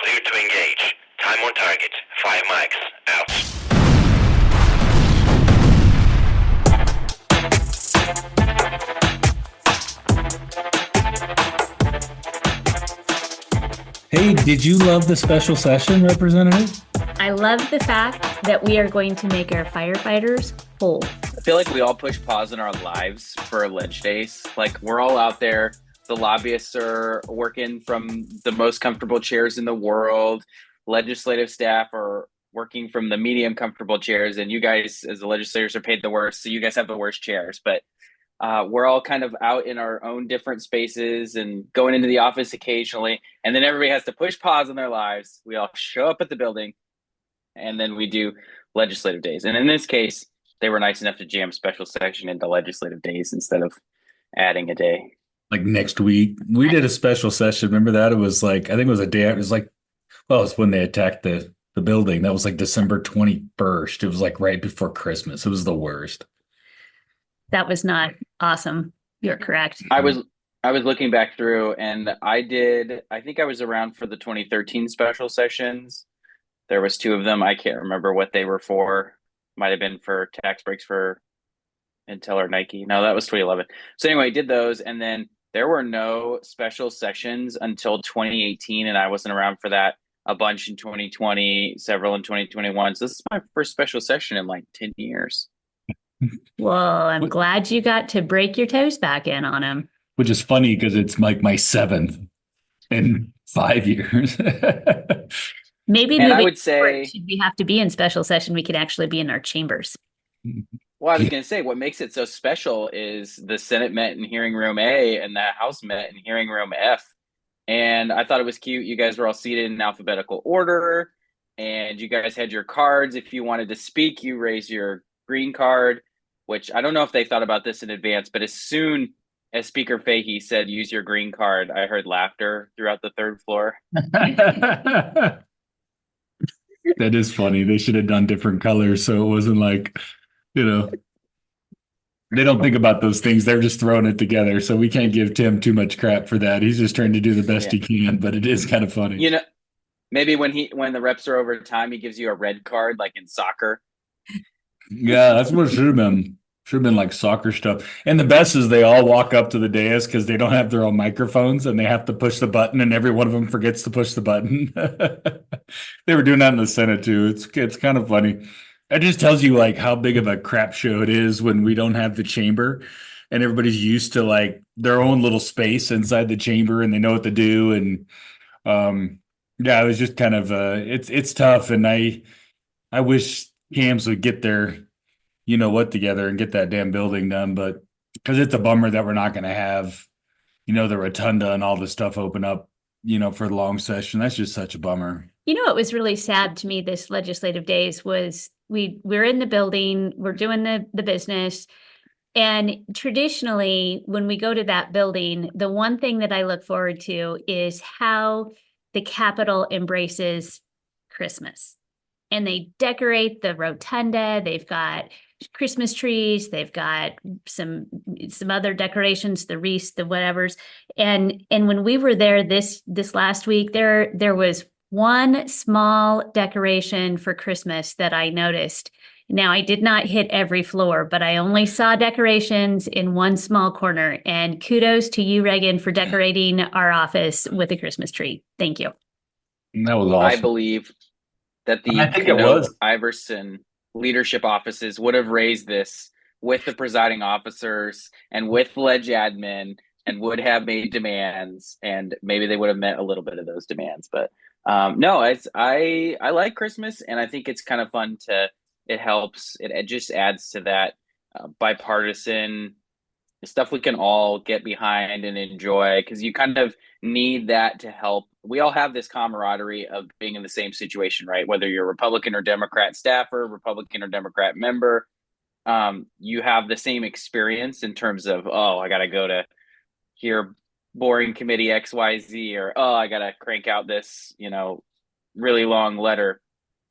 Clear to engage. Time on target. 5 mics. Out. Hey, did you love the special session, Representative? I love the fact that we are going to make our firefighters whole. I feel like we all push pause in our lives for ledge days. Like, we're all out there. The lobbyists are working from the most comfortable chairs in the world. Legislative staff are working from the medium comfortable chairs. And you guys, as the legislators, are paid the worst. So you guys have the worst chairs. But we're all kind of out in our own different spaces and going into the office occasionally. And then everybody has to push pause in their lives. We all show up at the building. And then we do legislative days. And in this case, they were nice enough to jam special session into legislative days instead of adding a day. Like next week, we did a special session. Remember that? It was like, I think it was a day. It was like, well, it's when they attacked the building. That was like December 21st. It was like right before Christmas. It was the worst. That was not awesome. You're correct. I was looking back through, and I think I was around for the 2013 special sessions. There was 2 of them. I can't remember what they were for. Might have been for tax breaks for Intel or Nike. No, that was 2011. So anyway, I did those, and then there were no special sessions until 2018, and I wasn't around for that. A bunch in 2020, several in 2021. So this is my first special session in like 10 years. Well, I'm glad you got to break your toes back in on him. Which is funny because it's like my 7th in 5 years. Maybe And I moving would say, forward, should we have to be in special session, we could actually be in our chambers. well, I was going to say, what makes it so special is the Senate met in hearing room A and the House met in hearing room F. And I thought it was cute. You guys were all seated in alphabetical order, and you guys had your cards. If you wanted to speak, you raise your green card, which I don't know if they thought about this in advance, but as soon as Speaker Fahey said, use your green card, I heard laughter throughout the 3rd floor. That is funny. They should have done different colors so it wasn't like, they don't think about those things. They're just throwing it together. So we can't give Tim too much crap for that. He's just trying to do the best he can, but it is kind of funny. Maybe when the reps are over time, he gives you a red card like in soccer. Yeah, that's what it should have been. Should have been like soccer stuff. And the best is they all walk up to the dais because they don't have their own microphones and they have to push the button, and every one of them forgets to push the button. They were doing that in the Senate too. It's kind of funny. It just tells you like how big of a crap show it is when we don't have the chamber and everybody's used to like their own little space inside the chamber and they know what to do. And yeah, it was just kind of it's tough. And I wish Cams would get their together and get that damn building done, but because it's a bummer that we're not going to have, the rotunda and all this stuff open up, for the long session. That's just such a bummer. What was really sad to me this legislative days was we're in the building, we're doing the business. And traditionally, when we go to that building, the one thing that I look forward to is how the Capitol embraces Christmas. And they decorate the rotunda. They've got Christmas trees. They've got some other decorations, the wreaths, the whatevers. And when we were there this last week, there was one small decoration for Christmas that I noticed. Now, I did not hit every floor, but I only saw decorations in one small corner. And kudos to you, Reagan, for decorating our office with a Christmas tree. Thank you. That was awesome. I believe that the Iverson leadership offices would have raised this with the presiding officers and with ledge admin and would have made demands, and maybe they would have met a little bit of those demands. But no, I like Christmas, and I think it's kind of fun it helps. It just adds to that bipartisan stuff we can all get behind and enjoy, because you kind of need that to help. We all have this camaraderie of being in the same situation, right? Whether you're Republican or Democrat staffer, Republican or Democrat member, you have the same experience in terms of, oh, I got to go to hear boring committee XYZ, or, oh, I got to crank out this, really long letter,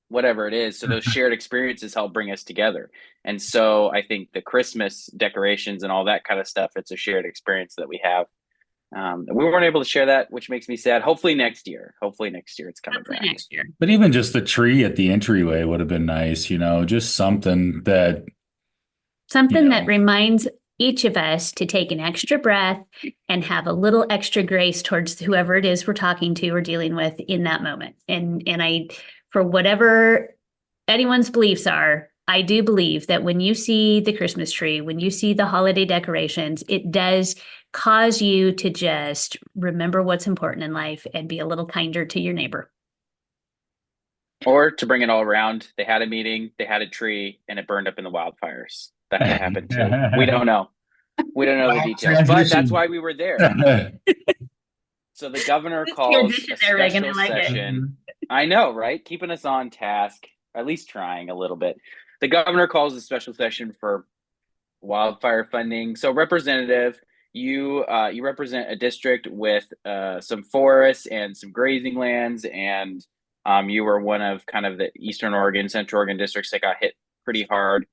whatever it is. So those shared experiences help bring us together. And so I think the Christmas decorations and all that kind of stuff, it's a shared experience that we have. We weren't able to share that, which makes me sad. Hopefully next year it's coming back. Next year. But even just the tree at the entryway would have been nice, just something that reminds each of us to take an extra breath and have a little extra grace towards whoever it is we're talking to or dealing with in that moment. And I, for whatever anyone's beliefs are, I do believe that when you see the Christmas tree, when you see the holiday decorations, it does cause you to just remember what's important in life and be a little kinder to your neighbor. Or to bring it all around, they had a meeting, they had a tree, and it burned up in the wildfires. That could happen too. We don't know. We don't know the details, but that's why we were there. So the governor calls a special session. I know, right? Keeping us on task, at least trying a little bit. The governor calls a special session for wildfire funding. So, Representative, you represent a district with some forests and some grazing lands, and you were one of kind of the Eastern Oregon, Central Oregon districts that got hit pretty hard.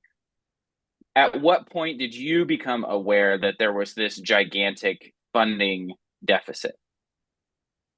At what point did you become aware that there was this gigantic funding deficit?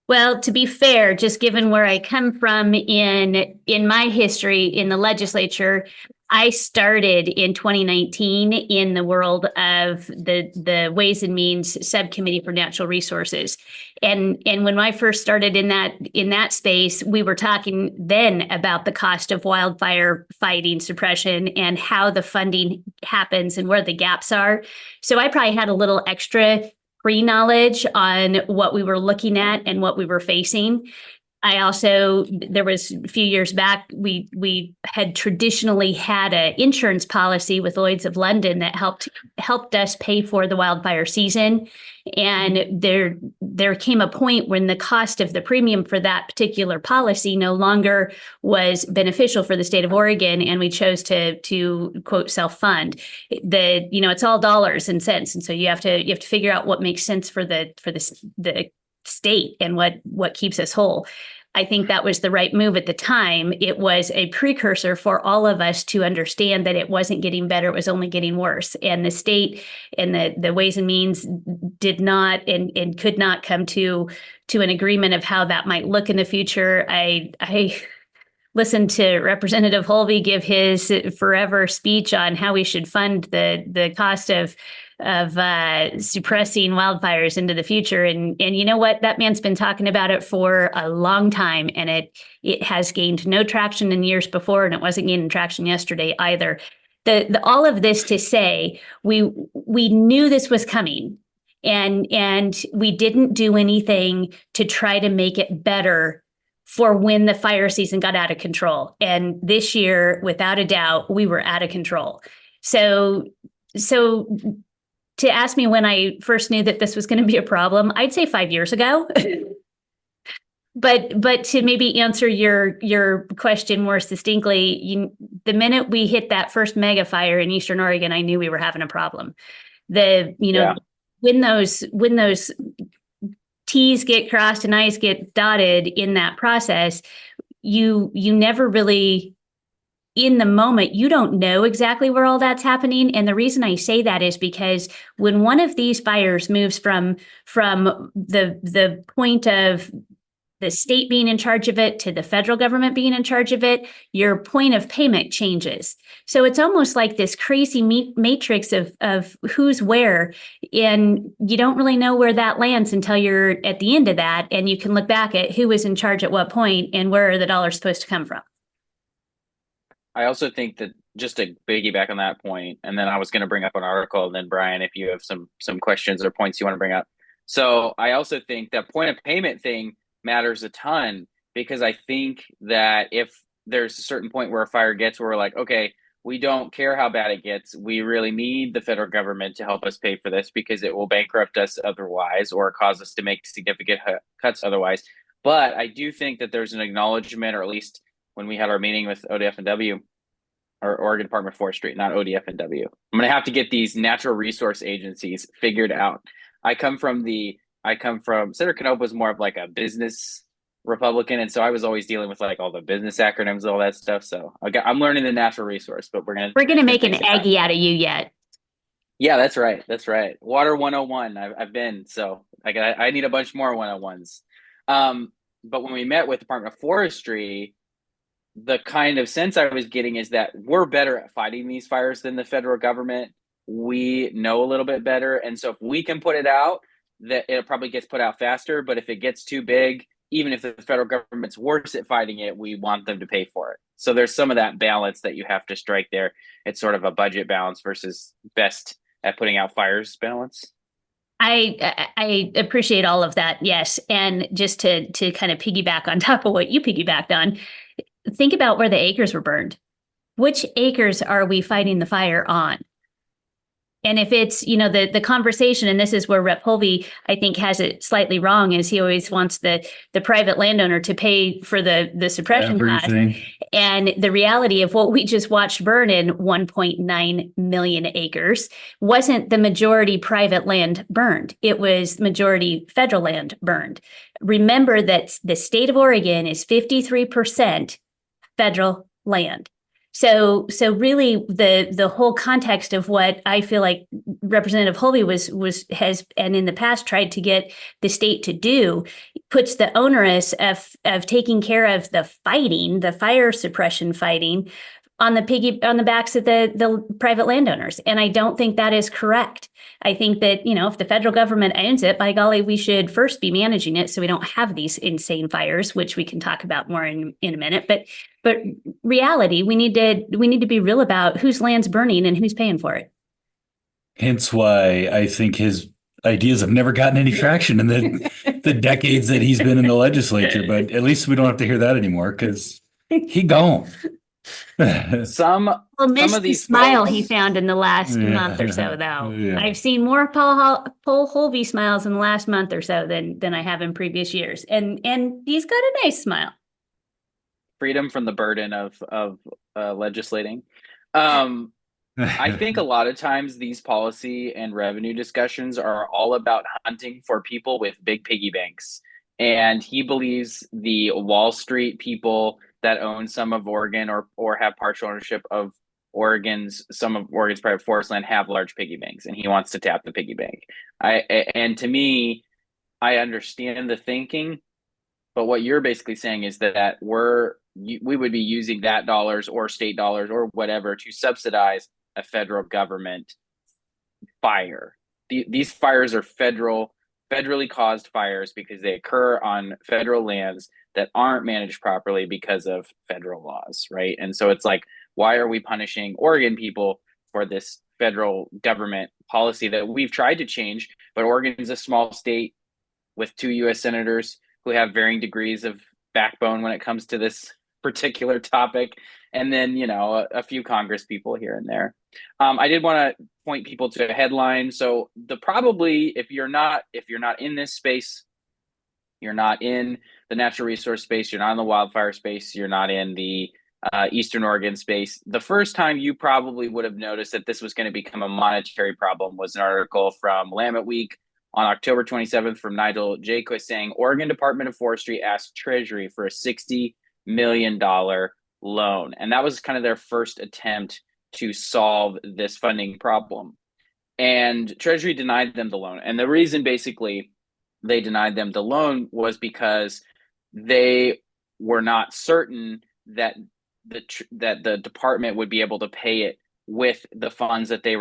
Well, to be fair, just given where I come from in my history in the legislature, I started in 2019 in the world of the Ways and Means Subcommittee for Natural Resources. And when I first started in that space, we were talking then about the cost of wildfire fighting suppression and how the funding happens and where the gaps are. So I probably had a little extra pre-knowledge on what we were looking at and what we were facing. I also, there was a few years back, we had traditionally had an insurance policy with Lloyd's of London that helped us pay for the wildfire season. And there came a point when the cost of the premium for that particular policy no longer was beneficial for the state of Oregon, and we chose to quote self-fund. It's all dollars and cents, and so you have to figure out what makes sense for the state and what keeps us whole. I think that was the right move at the time. It was a precursor for all of us to understand that it wasn't getting better, it was only getting worse. And the state and the Ways and Means did not and could not come to an agreement of how that might look in the future. I listened to Representative Holvey give his forever speech on how we should fund the cost of suppressing wildfires into the future. And you know what? That man's been talking about it for a long time, and it has gained no traction in years before, and it wasn't gaining traction yesterday either. All of this to say, we knew this was coming, and we didn't do anything to try to make it better for when the fire season got out of control. And this year, without a doubt, we were out of control. So to ask me when I first knew that this was going to be a problem, I'd say 5 years ago. But to maybe answer your question more succinctly, the minute we hit that first mega fire in Eastern Oregon, I knew we were having a problem. When those T's get crossed and I's get dotted in that process, you never really, in the moment, you don't know exactly where all that's happening. And the reason I say that is because when one of these fires moves from the point of the state being in charge of it to the federal government being in charge of it, your point of payment changes. So it's almost like this crazy matrix of who's where, and you don't really know where that lands until you're at the end of that, and you can look back at who was in charge at what point and where are the dollars supposed to come from. I also think that, just to piggyback on that point, and then I was going to bring up an article, and then Bryan, if you have some questions or points you want to bring up. So I also think that point of payment thing matters a ton, because I think that if there's a certain point where a fire gets where we're like, okay, we don't care how bad it gets, we really need the federal government to help us pay for this because it will bankrupt us otherwise or cause us to make significant cuts otherwise. But I do think that there's an acknowledgement, or at least when we had our meeting with ODF&W, or Oregon Department of Forestry, not ODF&W. I'm going to have to get these natural resource agencies figured out. I come from Senator Canope was more of like a business Republican, and so I was always dealing with like all the business acronyms and all that stuff. So I'm learning the natural resource, but we're gonna make an Aggie out of you yet. Yeah, that's right. Water 101. I've been, so Like I need a bunch more one-on-ones. But when we met with Department of Forestry, the kind of sense I was getting is that we're better at fighting these fires than the federal government. We know a little bit better. And so if we can put it out, that it probably gets put out faster. But if it gets too big, even if the federal government's worse at fighting it, we want them to pay for it. So there's some of that balance that you have to strike there. It's sort of a budget balance versus best at putting out fires balance. I appreciate all of that. Yes. And just to kind of piggyback on top of what you piggybacked on, think about where the acres were burned. Which acres are we fighting the fire on? And if it's, the conversation, and this is where Rep. Holvey, I think, has it slightly wrong, is he always wants the private landowner to pay for the suppression cost. And the reality of what we just watched burn in 1.9 million acres wasn't the majority private land burned. It was majority federal land burned. Remember that the state of Oregon is 53% federal land. So really the whole context of what I feel like Representative Holvey has and in the past tried to get the state to do puts the onerous of taking care of the fighting, the fire suppression fighting on the backs of the private landowners. And I don't think that is correct. I think that, if the federal government owns it, by golly, we should first be managing it so we don't have these insane fires, which we can talk about more in a minute. But reality, we need to be real about whose land's burning and who's paying for it. Hence why I think his ideas have never gotten any traction in the decades that he's been in the legislature. But at least we don't have to hear that anymore because he gone. Some of these smile folks, he found in the last month or so, though. Yeah. I've seen more Paul Holvey smiles in the last month or so than I have in previous years, and he's got a nice smile. Freedom from the burden of legislating. I think a lot of times these policy and revenue discussions are all about hunting for people with big piggy banks, and he believes the Wall Street people that own some of Oregon or have partial ownership of some of Oregon's private forest land have large piggy banks, and he wants to tap the piggy bank. And to me, I understand the thinking, but what you're basically saying is that we would be using that dollars or state dollars or whatever to subsidize a federal government fire. These fires are federally caused fires because they occur on federal lands that aren't managed properly because of federal laws, right? And so it's like, why are we punishing Oregon people for this federal government policy that we've tried to change? But Oregon is a small state with 2 U.S. senators who have varying degrees of backbone when it comes to this particular topic, and then a few Congress people here and there. I did want to point people to a headline. So if you're not in this space, you're not in the natural resource space, you're not in the wildfire space, you're not in the Eastern Oregon space, the first time you probably would have noticed that this was going to become a monetary problem was an article from Willamette Week on October 27th from Nigel Jaquist saying Oregon Department of Forestry asked Treasury for a $60 million loan. And that was kind of their first attempt to solve this funding problem. And Treasury denied them the loan. And the reason basically they denied them the loan was because they were not certain that the department would be able to pay it with the funds that they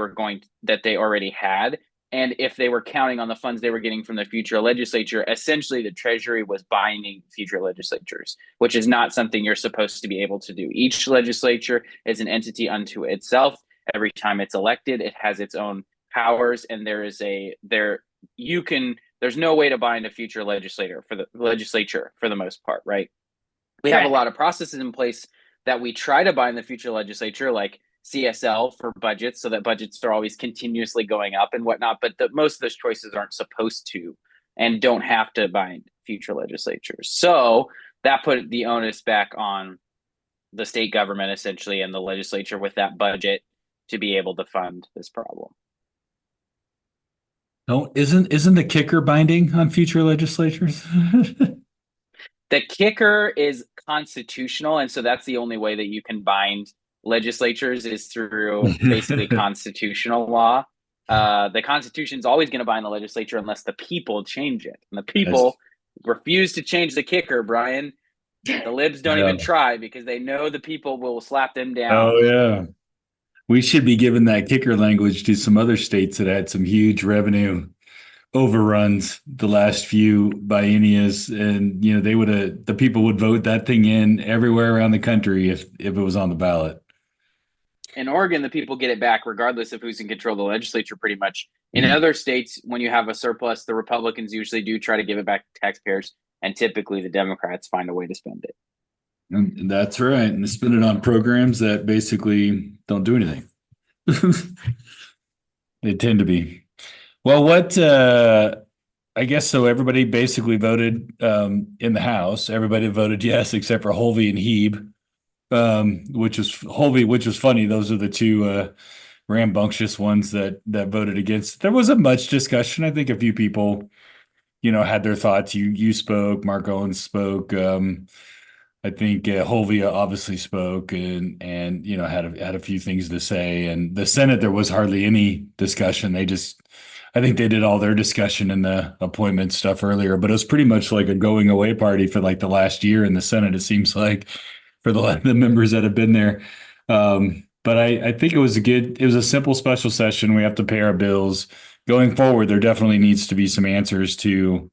already had. And if they were counting on the funds they were getting from the future legislature, essentially the Treasury was binding future legislatures, which is not something you're supposed to be able to do. Each legislature is an entity unto itself. Every time it's elected, it has its own powers, and there's no way to bind a future legislature for the most part, right? We have a lot of processes in place that we try to bind the future legislature, like CSL for budgets, so that budgets are always continuously going up and whatnot. But most of those choices aren't supposed to and don't have to bind future legislatures. So that put the onus back on the state government, essentially, and the legislature with that budget to be able to fund this problem. No, isn't the kicker binding on future legislatures? The kicker is constitutional, and so that's the only way that you can bind legislatures is through basically constitutional law. the Constitution's always going to bind the legislature unless the people change it. And the people refuse to change the kicker, Brian. The libs don't even try because they know the people will slap them down. Oh, yeah. We should be giving that kicker language to some other states that had some huge revenue overruns the last few bienniums, and the people would vote that thing in everywhere around the country if it was on the ballot. In Oregon, the people get it back regardless of who's in control of the legislature, pretty much. In other states, when you have a surplus, the Republicans usually do try to give it back to taxpayers, and typically the Democrats find a way to spend it. And that's right. And they spend it on programs that basically don't do anything. They tend to be. Well, I guess so. Everybody basically voted in the House. Everybody voted yes, except for Holvey and Hebe. Which was funny. Those are the two rambunctious ones that voted against. There wasn't much discussion. I think a few people, had their thoughts. You spoke. Mark Owens spoke. I think Holvey obviously spoke and had a few things to say. And the Senate, there was hardly any discussion. I think they did all their discussion in the appointment stuff earlier. But it was pretty much like a going away party for like the last year in the Senate. It seems like, for the members that have been there. But I think it was a simple special session. We have to pay our bills. Going forward, there definitely needs to be some answers to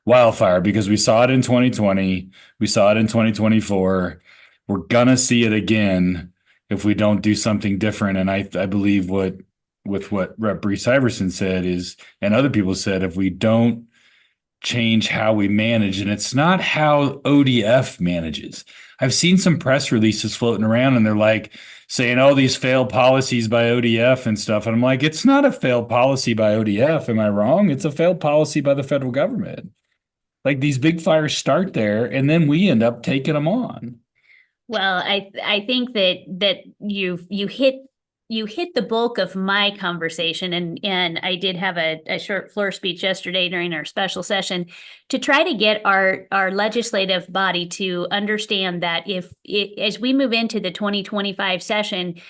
wildfire, because we saw it in 2020. We saw it in 2024. We're going to see it again if we don't do something different. And I believe what Rep. Breese Iverson said and other people said, if we don't change how we manage, and it's not how ODF manages. I've seen some press releases floating around and they're like saying, oh, these failed policies by ODF and stuff. And I'm like, it's not a failed policy by ODF. Am I wrong? It's a failed policy by the federal government. Like, these big fires start there and then we end up taking them on. Well, I think that you hit the bulk of my conversation, and I did have a short floor speech yesterday during our special session to try to get our legislative body to understand that as we move into the 2025 session,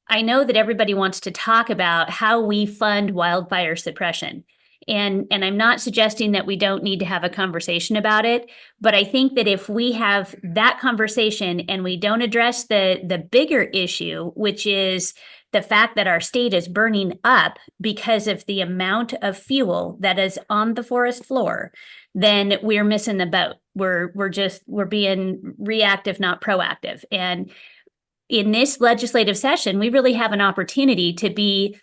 I know that everybody wants to talk about how we fund wildfire suppression. And I'm not suggesting that we don't need to have a conversation about it, but I think that if we have that conversation and we don't address the bigger issue, which is the fact that our state is burning up because of the amount of fuel that is on the forest floor, then we're missing the boat. We're being reactive, not proactive. And in this legislative session, we really have an opportunity to be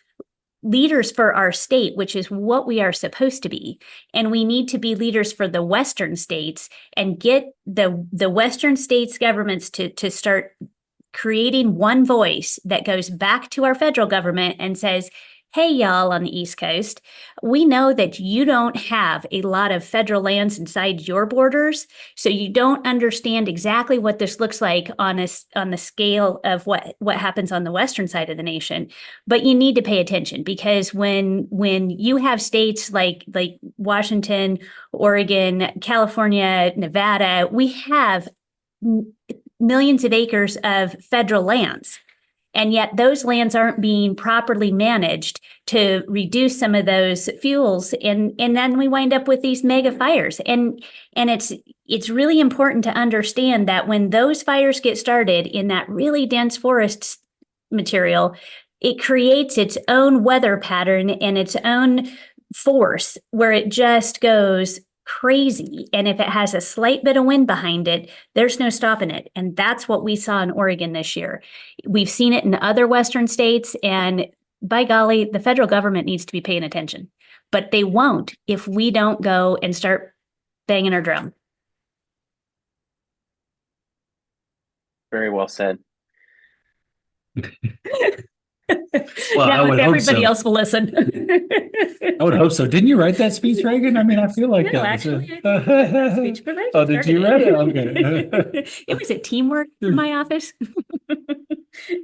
leaders for our state, which is what we are supposed to be. And we need to be leaders for the Western states and get the Western states governments to start creating one voice that goes back to our federal government and says, hey, y'all on the East Coast, we know that you don't have a lot of federal lands inside your borders, so you don't understand exactly what this looks like on the scale of what happens on the western side of the nation. But you need to pay attention, because when you have states like Washington, Oregon, California, Nevada, we have millions of acres of federal lands. And yet those lands aren't being properly managed to reduce some of those fuels. And then we wind up with these mega fires. And it's really important to understand that when those fires get started in that really dense forest material, it creates its own weather pattern and its own force where it just goes crazy. And if it has a slight bit of wind behind it, there's no stopping it. And that's what we saw in Oregon this year. We've seen it in other Western states, and by golly, the federal government needs to be paying attention. But they won't if we don't go and start banging our drum. Very well said. Well, now I would hope everybody so. else will listen. I would hope so. Didn't you write that speech, Reagan? I mean, I feel like No, that. actually, I didn't write that speech, but Reagan Oh, did you write it? Okay. It was a teamwork in my office.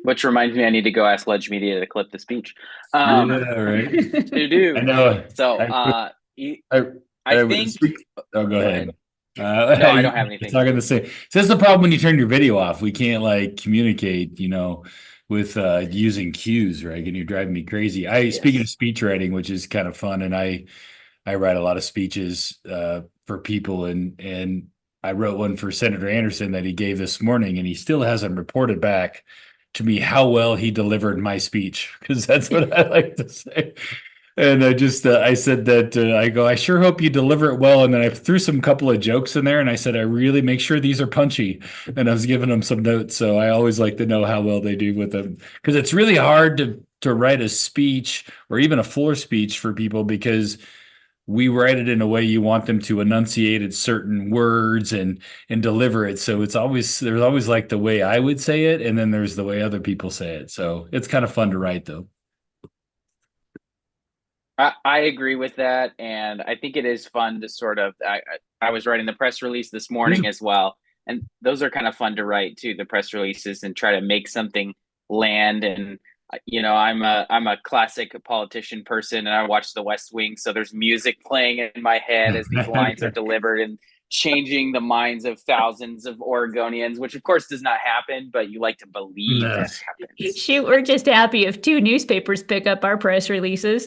Which reminds me, I need to go ask Ledge Media to clip the speech. Yeah, right. To do. I know. So I think. Oh, go ahead. No, I don't have anything. It's not going to say. So that's the problem when you turn your video off. We can't communicate. using cues, right? And you're driving me crazy. Speaking of speech writing, which is kind of fun, and I write a lot of speeches for people, and I wrote one for Senator Anderson that he gave this morning, and he still hasn't reported back to me how well he delivered my speech, because that's what I like to say. And I said that I sure hope you deliver it well. And then I threw some couple of jokes in there, and I said, I really make sure these are punchy. And I was giving them some notes. So I always like to know how well they do with them, because it's really hard to write a speech or even a floor speech for people, because we write it in a way you want them to enunciate at certain words and deliver it. So there's always like the way I would say it, and then there's the way other people say it. So it's kind of fun to write, though. I agree with that, and I think it is fun to sort of. I was writing the press release this morning as well, and those are kind of fun to write too. The press releases, and try to make something land. And I'm a classic politician person, and I watch The West Wing, so there's music playing in my head as these lines are delivered and changing the minds of thousands of Oregonians, which of course does not happen, but you like to believe that happens. Shoot, we're just happy if 2 newspapers pick up our press releases.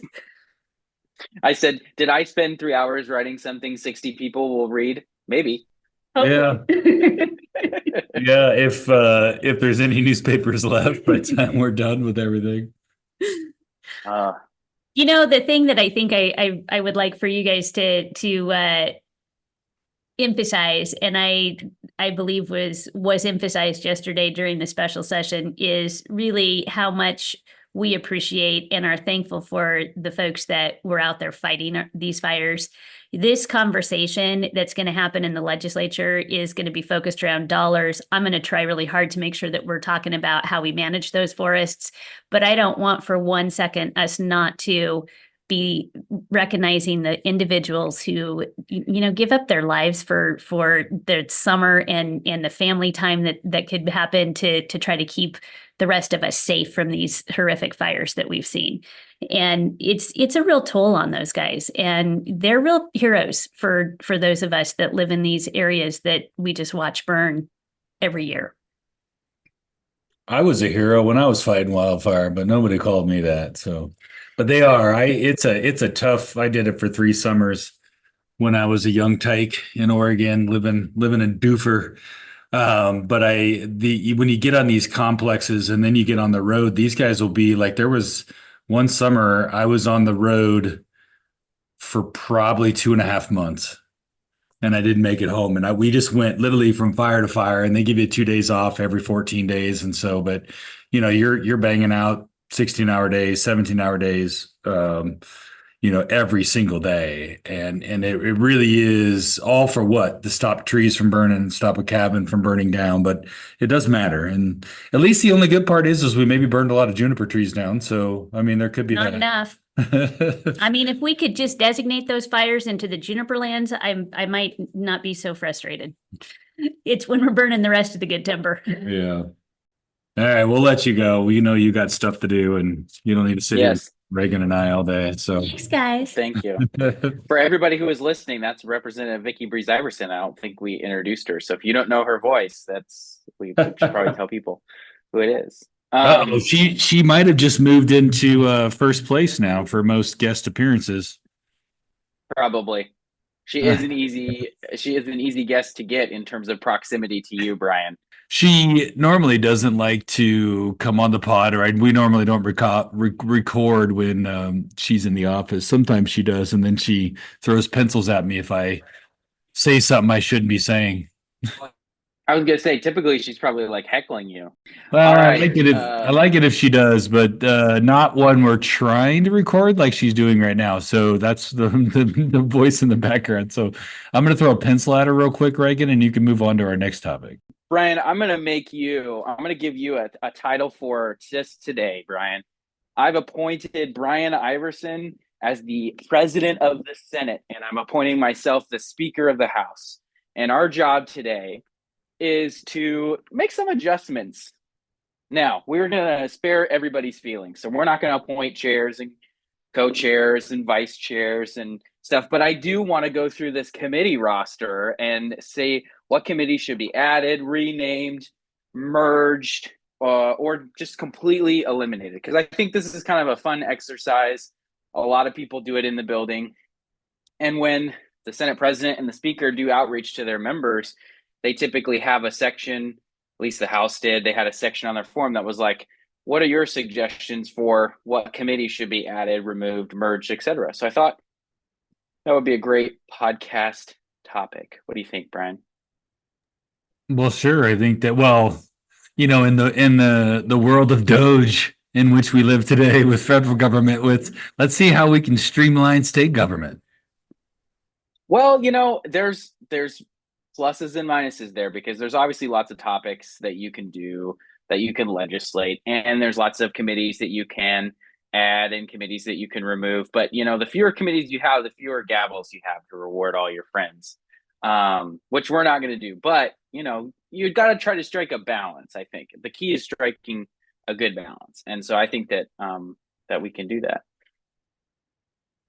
I said, did I spend 3 hours writing something 60 people will read? Maybe. Yeah. Yeah. If there's any newspapers left by the time we're done with everything. The thing that I think I would like for you guys to emphasize, and I believe was emphasized yesterday during the special session, is really how much we appreciate and are thankful for the folks that were out there fighting these fires. This conversation that's going to happen in the legislature is going to be focused around dollars. I'm going to try really hard to make sure that we're talking about how we manage those forests, but I don't want for 1 second us not to be recognizing the individuals who, give up their lives for their summer and the family time that could happen to try to keep the rest of us safe from these horrific fires that we've seen. And it's a real toll on those guys, and they're real heroes for those of us that live in these areas that we just watch burn every year. I was a hero when I was fighting wildfire, but nobody called me that. So, but they are. It's a tough. I did it for 3 summers when I was a young tyke in Oregon, living in Doofer. But when you get on these complexes and then you get on the road, these guys will be like, there was one summer I was on the road for probably 2.5 months, and I didn't make it home. And we just went literally from fire to fire, and they give you 2 days off every 14 days. And so, but you're banging out 16-hour days, 17-hour days, every single day. And it really is all for what? To stop trees from burning, stop a cabin from burning down, but it does matter. And at least the only good part is we maybe burned a lot of juniper trees down. So, I mean, there could be not enough. I mean, if we could just designate those fires into the juniper lands, I might not be so frustrated. It's when we're burning the rest of the good timber. Yeah. All right, we'll let you go. You got stuff to do, and you don't need to sit here with Reagan and I all day. So thanks, guys. Thank you. For everybody who is listening, that's Representative Vikki Breese Iverson. I don't think we introduced her. So if you don't know her voice, we should probably tell people who it is. She might have just moved into first place now for most guest appearances. Probably. She is an easy guest to get in terms of proximity to you, Bryan. She normally doesn't like to come on the pod, or we normally don't record when she's in the office. Sometimes she does, and then she throws pencils at me if I say something I shouldn't be saying. I was gonna say, typically she's probably like heckling you. Well, right. I like it if she does, but not when we're trying to record like she's doing right now. So that's the voice in the background. So I'm gonna throw a pencil at her real quick, Reagan, and you can move on to our next topic. Bryan, I'm gonna give you a title for just today, Bryan. I've appointed Bryan Iverson as the president of the Senate, and I'm appointing myself the Speaker of the House. And our job today is to make some adjustments. Now, we're going to spare everybody's feelings. So we're not going to appoint chairs and co-chairs and vice chairs and stuff. But I do want to go through this committee roster and say what committees should be added, renamed, merged, or just completely eliminated. Because I think this is kind of a fun exercise. A lot of people do it in the building. And when the Senate president and the speaker do outreach to their members, they typically have a section, at least the House did, they had a section on their form that was like, what are your suggestions for what committee should be added, removed, merged, etc.? So I thought that would be a great podcast topic. What do you think, Brian? Well, sure. I think that, well, in the world of Doge in which we live today with federal government, let's see how we can streamline state government. Well, there's pluses and minuses there, because there's obviously lots of topics that you can do, that you can legislate, and there's lots of committees that you can add and committees that you can remove. But the fewer committees you have, the fewer gavels you have to reward all your friends, which we're not going to do. But you've got to try to strike a balance. I think the key is striking a good balance, and so I think that that we can do that.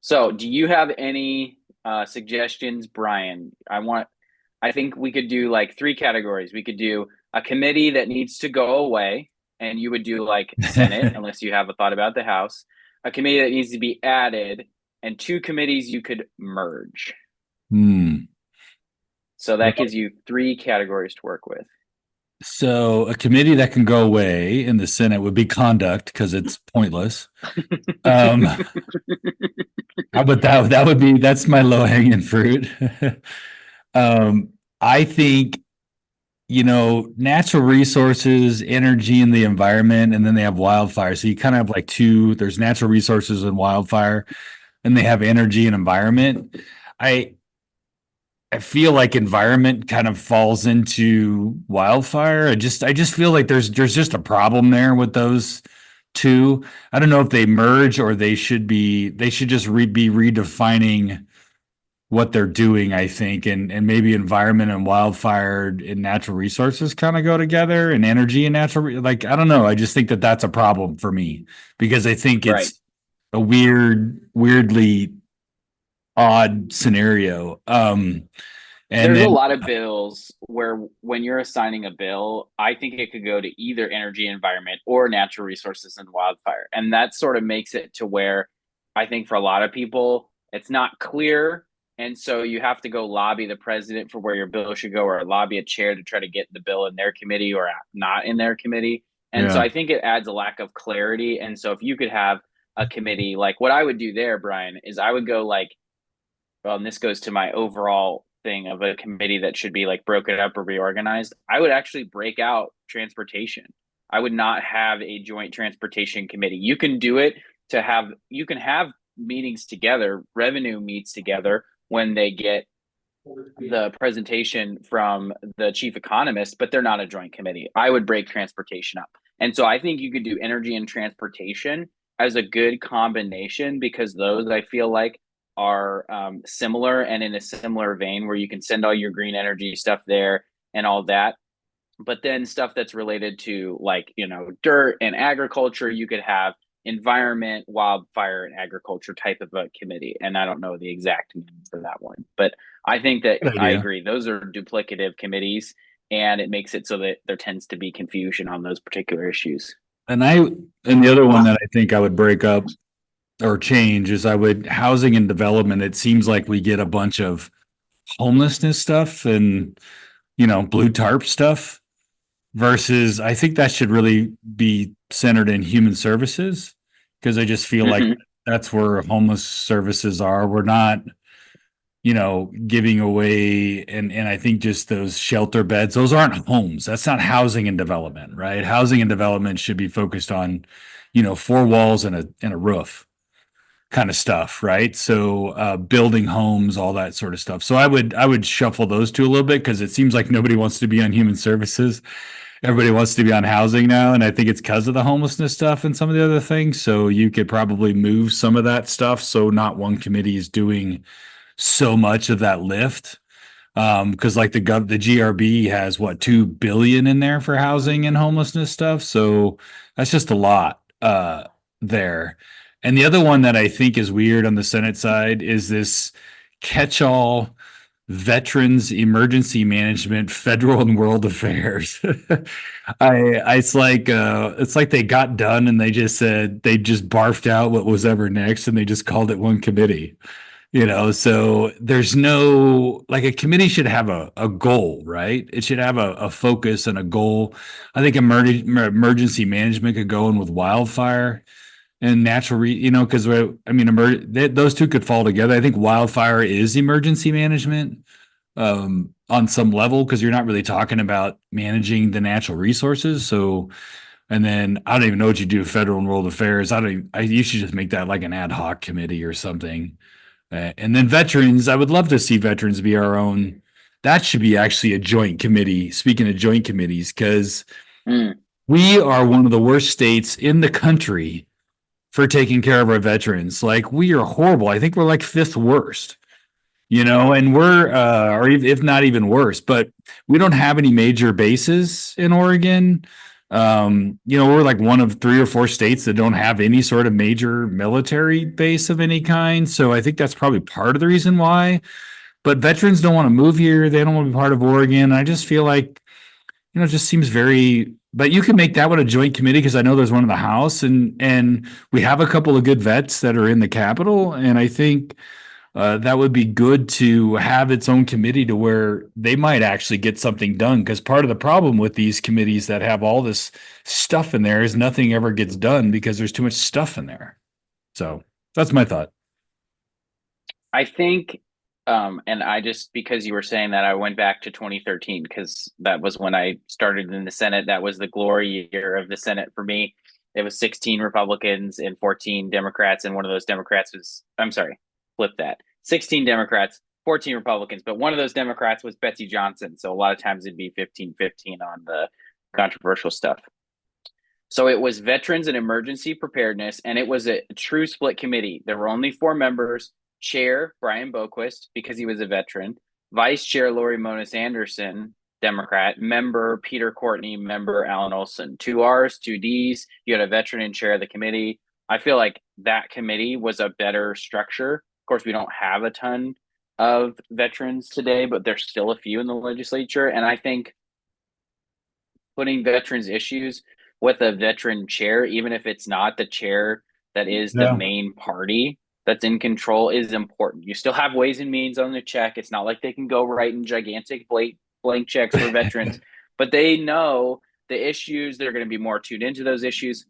So, do you have any suggestions, Brian? I think we could do like 3 categories. We could do a committee that needs to go away, and you would do like Senate, unless you have a thought about the House. A committee that needs to be added, and 2 committees you could merge. So that gives you 3 categories to work with. So a committee that can go away in the Senate would be conduct, because it's pointless. But that's my low hanging fruit. I think, natural resources, energy, and the environment, and then they have wildfire. So you kind of have like 2, there's natural resources and wildfire, and they have energy and environment. I feel like environment kind of falls into wildfire. I just feel like there's just a problem there with those 2. I don't know if they merge, or they should just be redefining what they're doing, I think, and maybe environment and wildfire and natural resources kind of go together, and energy and natural, I don't know. I just think that that's a problem for me, because I think it's a weirdly odd scenario. There's a lot of bills where when you're assigning a bill, I think it could go to either energy, environment, or natural resources and wildfire. And that sort of makes it to where I think for a lot of people, it's not clear. And so you have to go lobby the president for where your bill should go, or lobby a chair to try to get the bill in their committee or not in their committee. And so I think it adds a lack of clarity. And so if you could have a committee, like what I would do there, Brian, is I would go and this goes to my overall thing of a committee that should be like broken up or reorganized. I would actually break out transportation. I would not have a joint transportation committee. You can do it you can have meetings together, revenue meets together when they get the presentation from the chief economist, but they're not a joint committee. I would break transportation up. And so I think you could do energy and transportation as a good combination, because those I feel like are similar and in a similar vein, where you can send all your green energy stuff there and all that. But then stuff that's related to dirt and agriculture, you could have environment, wildfire, and agriculture type of a committee. And I don't know the exact name for that one, but I think that I agree. Those are duplicative committees, and it makes it so that there tends to be confusion on those particular issues. And the other one that I think I would break up or change is housing and development. It seems like we get a bunch of homelessness stuff and, blue tarp stuff, versus I think that should really be centered in human services, because I just feel like that's where homeless services are. We're not, giving away, and I think just those shelter beds, those aren't homes. That's not housing and development, right? Housing and development should be focused on, 4 walls and a roof kind of stuff, right? So building homes, all that sort of stuff. So I would shuffle those 2 a little bit, because it seems like nobody wants to be on human services. Everybody wants to be on housing now, and I think it's because of the homelessness stuff and some of the other things. So you could probably move some of that stuff, so not one committee is doing so much of that lift. Because the GRB has $2 billion in there for housing and homelessness stuff. So that's just a lot there. And the other one that I think is weird on the Senate side is this catch-all Veterans Emergency Management, Federal and World Affairs. It's like they got done and they just said they just barfed out what was ever next and they just called it one committee. So there's no, like, a committee should have a goal, right? It should have a focus and a goal. I think emergency management could go in with wildfire and because those two could fall together. I think wildfire is emergency management on some level, because you're not really talking about managing the natural resources. So, and then I don't even know what you do federal and world affairs. You should just make that like an ad hoc committee or something. And then veterans, I would love to see veterans be our own. That should be actually a joint committee. Speaking of joint committees, because we are one of the worst states in the country for taking care of our veterans. Like, we are horrible. I think we're like fifth worst, and we're, or if not even worse, but we don't have any major bases in Oregon. We're like one of 3 or 4 states that don't have any sort of major military base of any kind. So I think that's probably part of the reason why. But veterans don't want to move here. They don't want to be part of Oregon. I just feel like, it just seems very. But you can make that one a joint committee, because I know there's one in the House, and we have a couple of good vets that are in the Capitol, and I think that would be good to have its own committee to where they might actually get something done. Because part of the problem with these committees that have all this stuff in there is nothing ever gets done because there's too much stuff in there. So that's my thought. I think, and I just, because you were saying that, I went back to 2013, because that was when I started in the Senate. That was the glory year of the Senate for me. It was 16 Republicans and 14 Democrats. And one of those Democrats was, flip that, 16 Democrats, 14 Republicans, but one of those Democrats was Betsy Johnson. So a lot of times it'd be 15-15 on the controversial stuff. So it was veterans and emergency preparedness, and it was a true split committee. There were only 4 members: Chair Brian Boquist, because he was a veteran; Vice Chair Lori Monis Anderson, Democrat; member Peter Courtney; member Alan Olson. 2 R's, 2 D's. You had a veteran in chair of the committee. I feel like that committee was a better structure. Of course, we don't have a ton of veterans today, but there's still a few in the legislature. And I think putting veterans issues with a veteran chair, even if it's not the chair that is the main party that's in control, is important. You still have Ways and Means on the check. It's not like they can go writing gigantic blank checks for veterans, but they know the issues. They're going to be more tuned into those issues,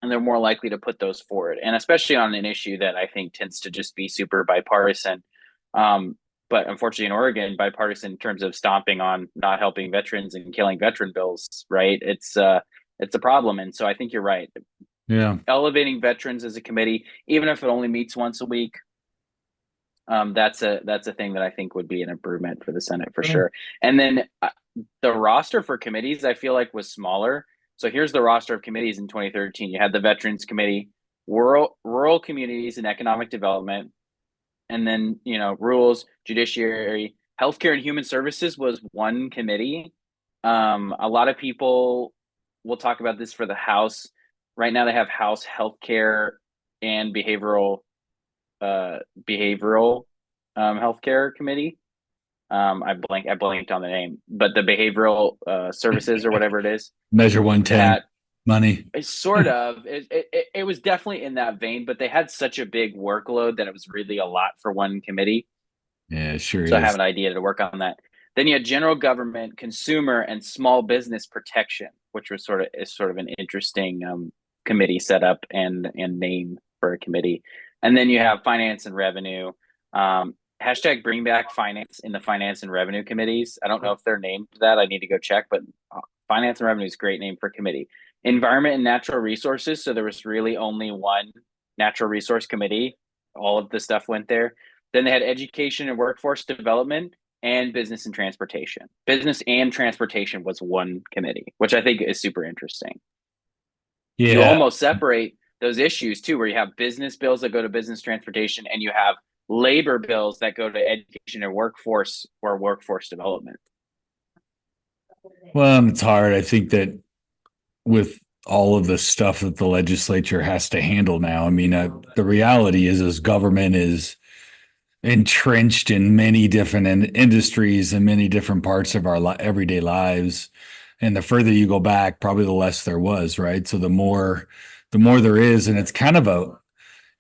and they're more likely to put those forward. And especially on an issue that I think tends to just be super bipartisan. But unfortunately in Oregon, bipartisan in terms of stomping on not helping veterans and killing veteran bills, right? It's a problem. And so I think you're right. Yeah. Elevating veterans as a committee, even if it only meets once a week, that's a thing that I think would be an improvement for the Senate for sure. And then the roster for committees, I feel like, was smaller. So here's the roster of committees in 2013. You had the Veterans Committee, Rural Communities and Economic Development, and then, Rules, Judiciary, Healthcare and Human Services was one committee. A lot of people will talk about this for the House. Right now they have House Healthcare and Behavioral Healthcare Committee. I blanked on the name, but the Behavioral Services or whatever it is. Measure 110 money. It's sort of. It was definitely in that vein, but they had such a big workload that it was really a lot for one committee. Yeah, sure. So I have an idea to work on that. Then you had General Government, Consumer, and Small Business Protection, which was sort of an interesting committee setup and name for a committee. And then you have Finance and Revenue. Hashtag bring back finance in the Finance and Revenue committees. I don't know if they're named that. I need to go check, but Finance and Revenue is a great name for committee. Environment and Natural Resources. So there was really only one Natural Resource Committee. All of the stuff went there. Then they had Education and Workforce Development and Business and Transportation. Business and Transportation was one committee, which I think is super interesting. Yeah. You almost separate those issues too, where you have business bills that go to business transportation and you have labor bills that go to education or workforce development. Well, it's hard. I think that with all of the stuff that the legislature has to handle now, I mean, the reality is government is entrenched in many different industries and many different parts of our everyday lives. And the further you go back, probably the less there was, right? So the more there is, and it's kind of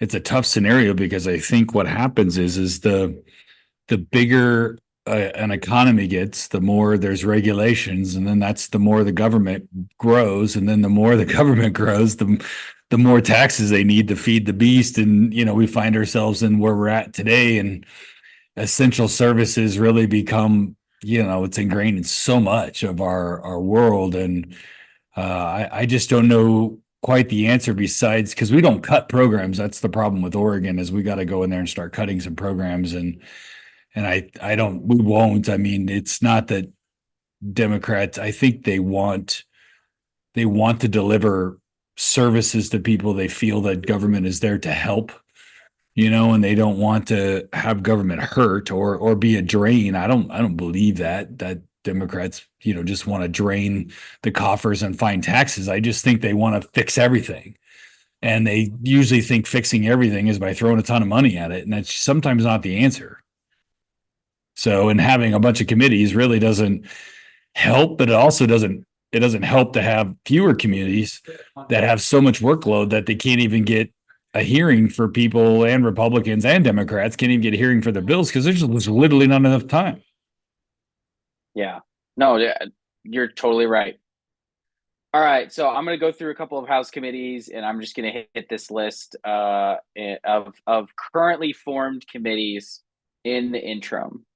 it's a tough scenario, because I think what happens is the bigger an economy gets, the more there's regulations, and then that's the more the government grows, and then the more the government grows, the more taxes they need to feed the beast. And we find ourselves in where we're at today, and essential services really become, it's ingrained in so much of our world. And I just don't know quite the answer, besides, because we don't cut programs. That's the problem with Oregon, is we got to go in there and start cutting some programs. And we won't. I mean, it's not that Democrats, I think they want to deliver services to people. They feel that government is there to help, and they don't want to have government hurt or be a drain. I don't believe that Democrats, just want to drain the coffers and find taxes. I just think they want to fix everything. And they usually think fixing everything is by throwing a ton of money at it. And that's sometimes not the answer. So, and having a bunch of committees really doesn't help, but it also doesn't help to have fewer communities that have so much workload that they can't even get a hearing for people, and Republicans and Democrats can't even get a hearing for their bills because there's just literally not enough time. Yeah, no, you're totally right. All right, so I'm going to go through a couple of House committees, and I'm just going to hit this list of currently formed committees in the interim.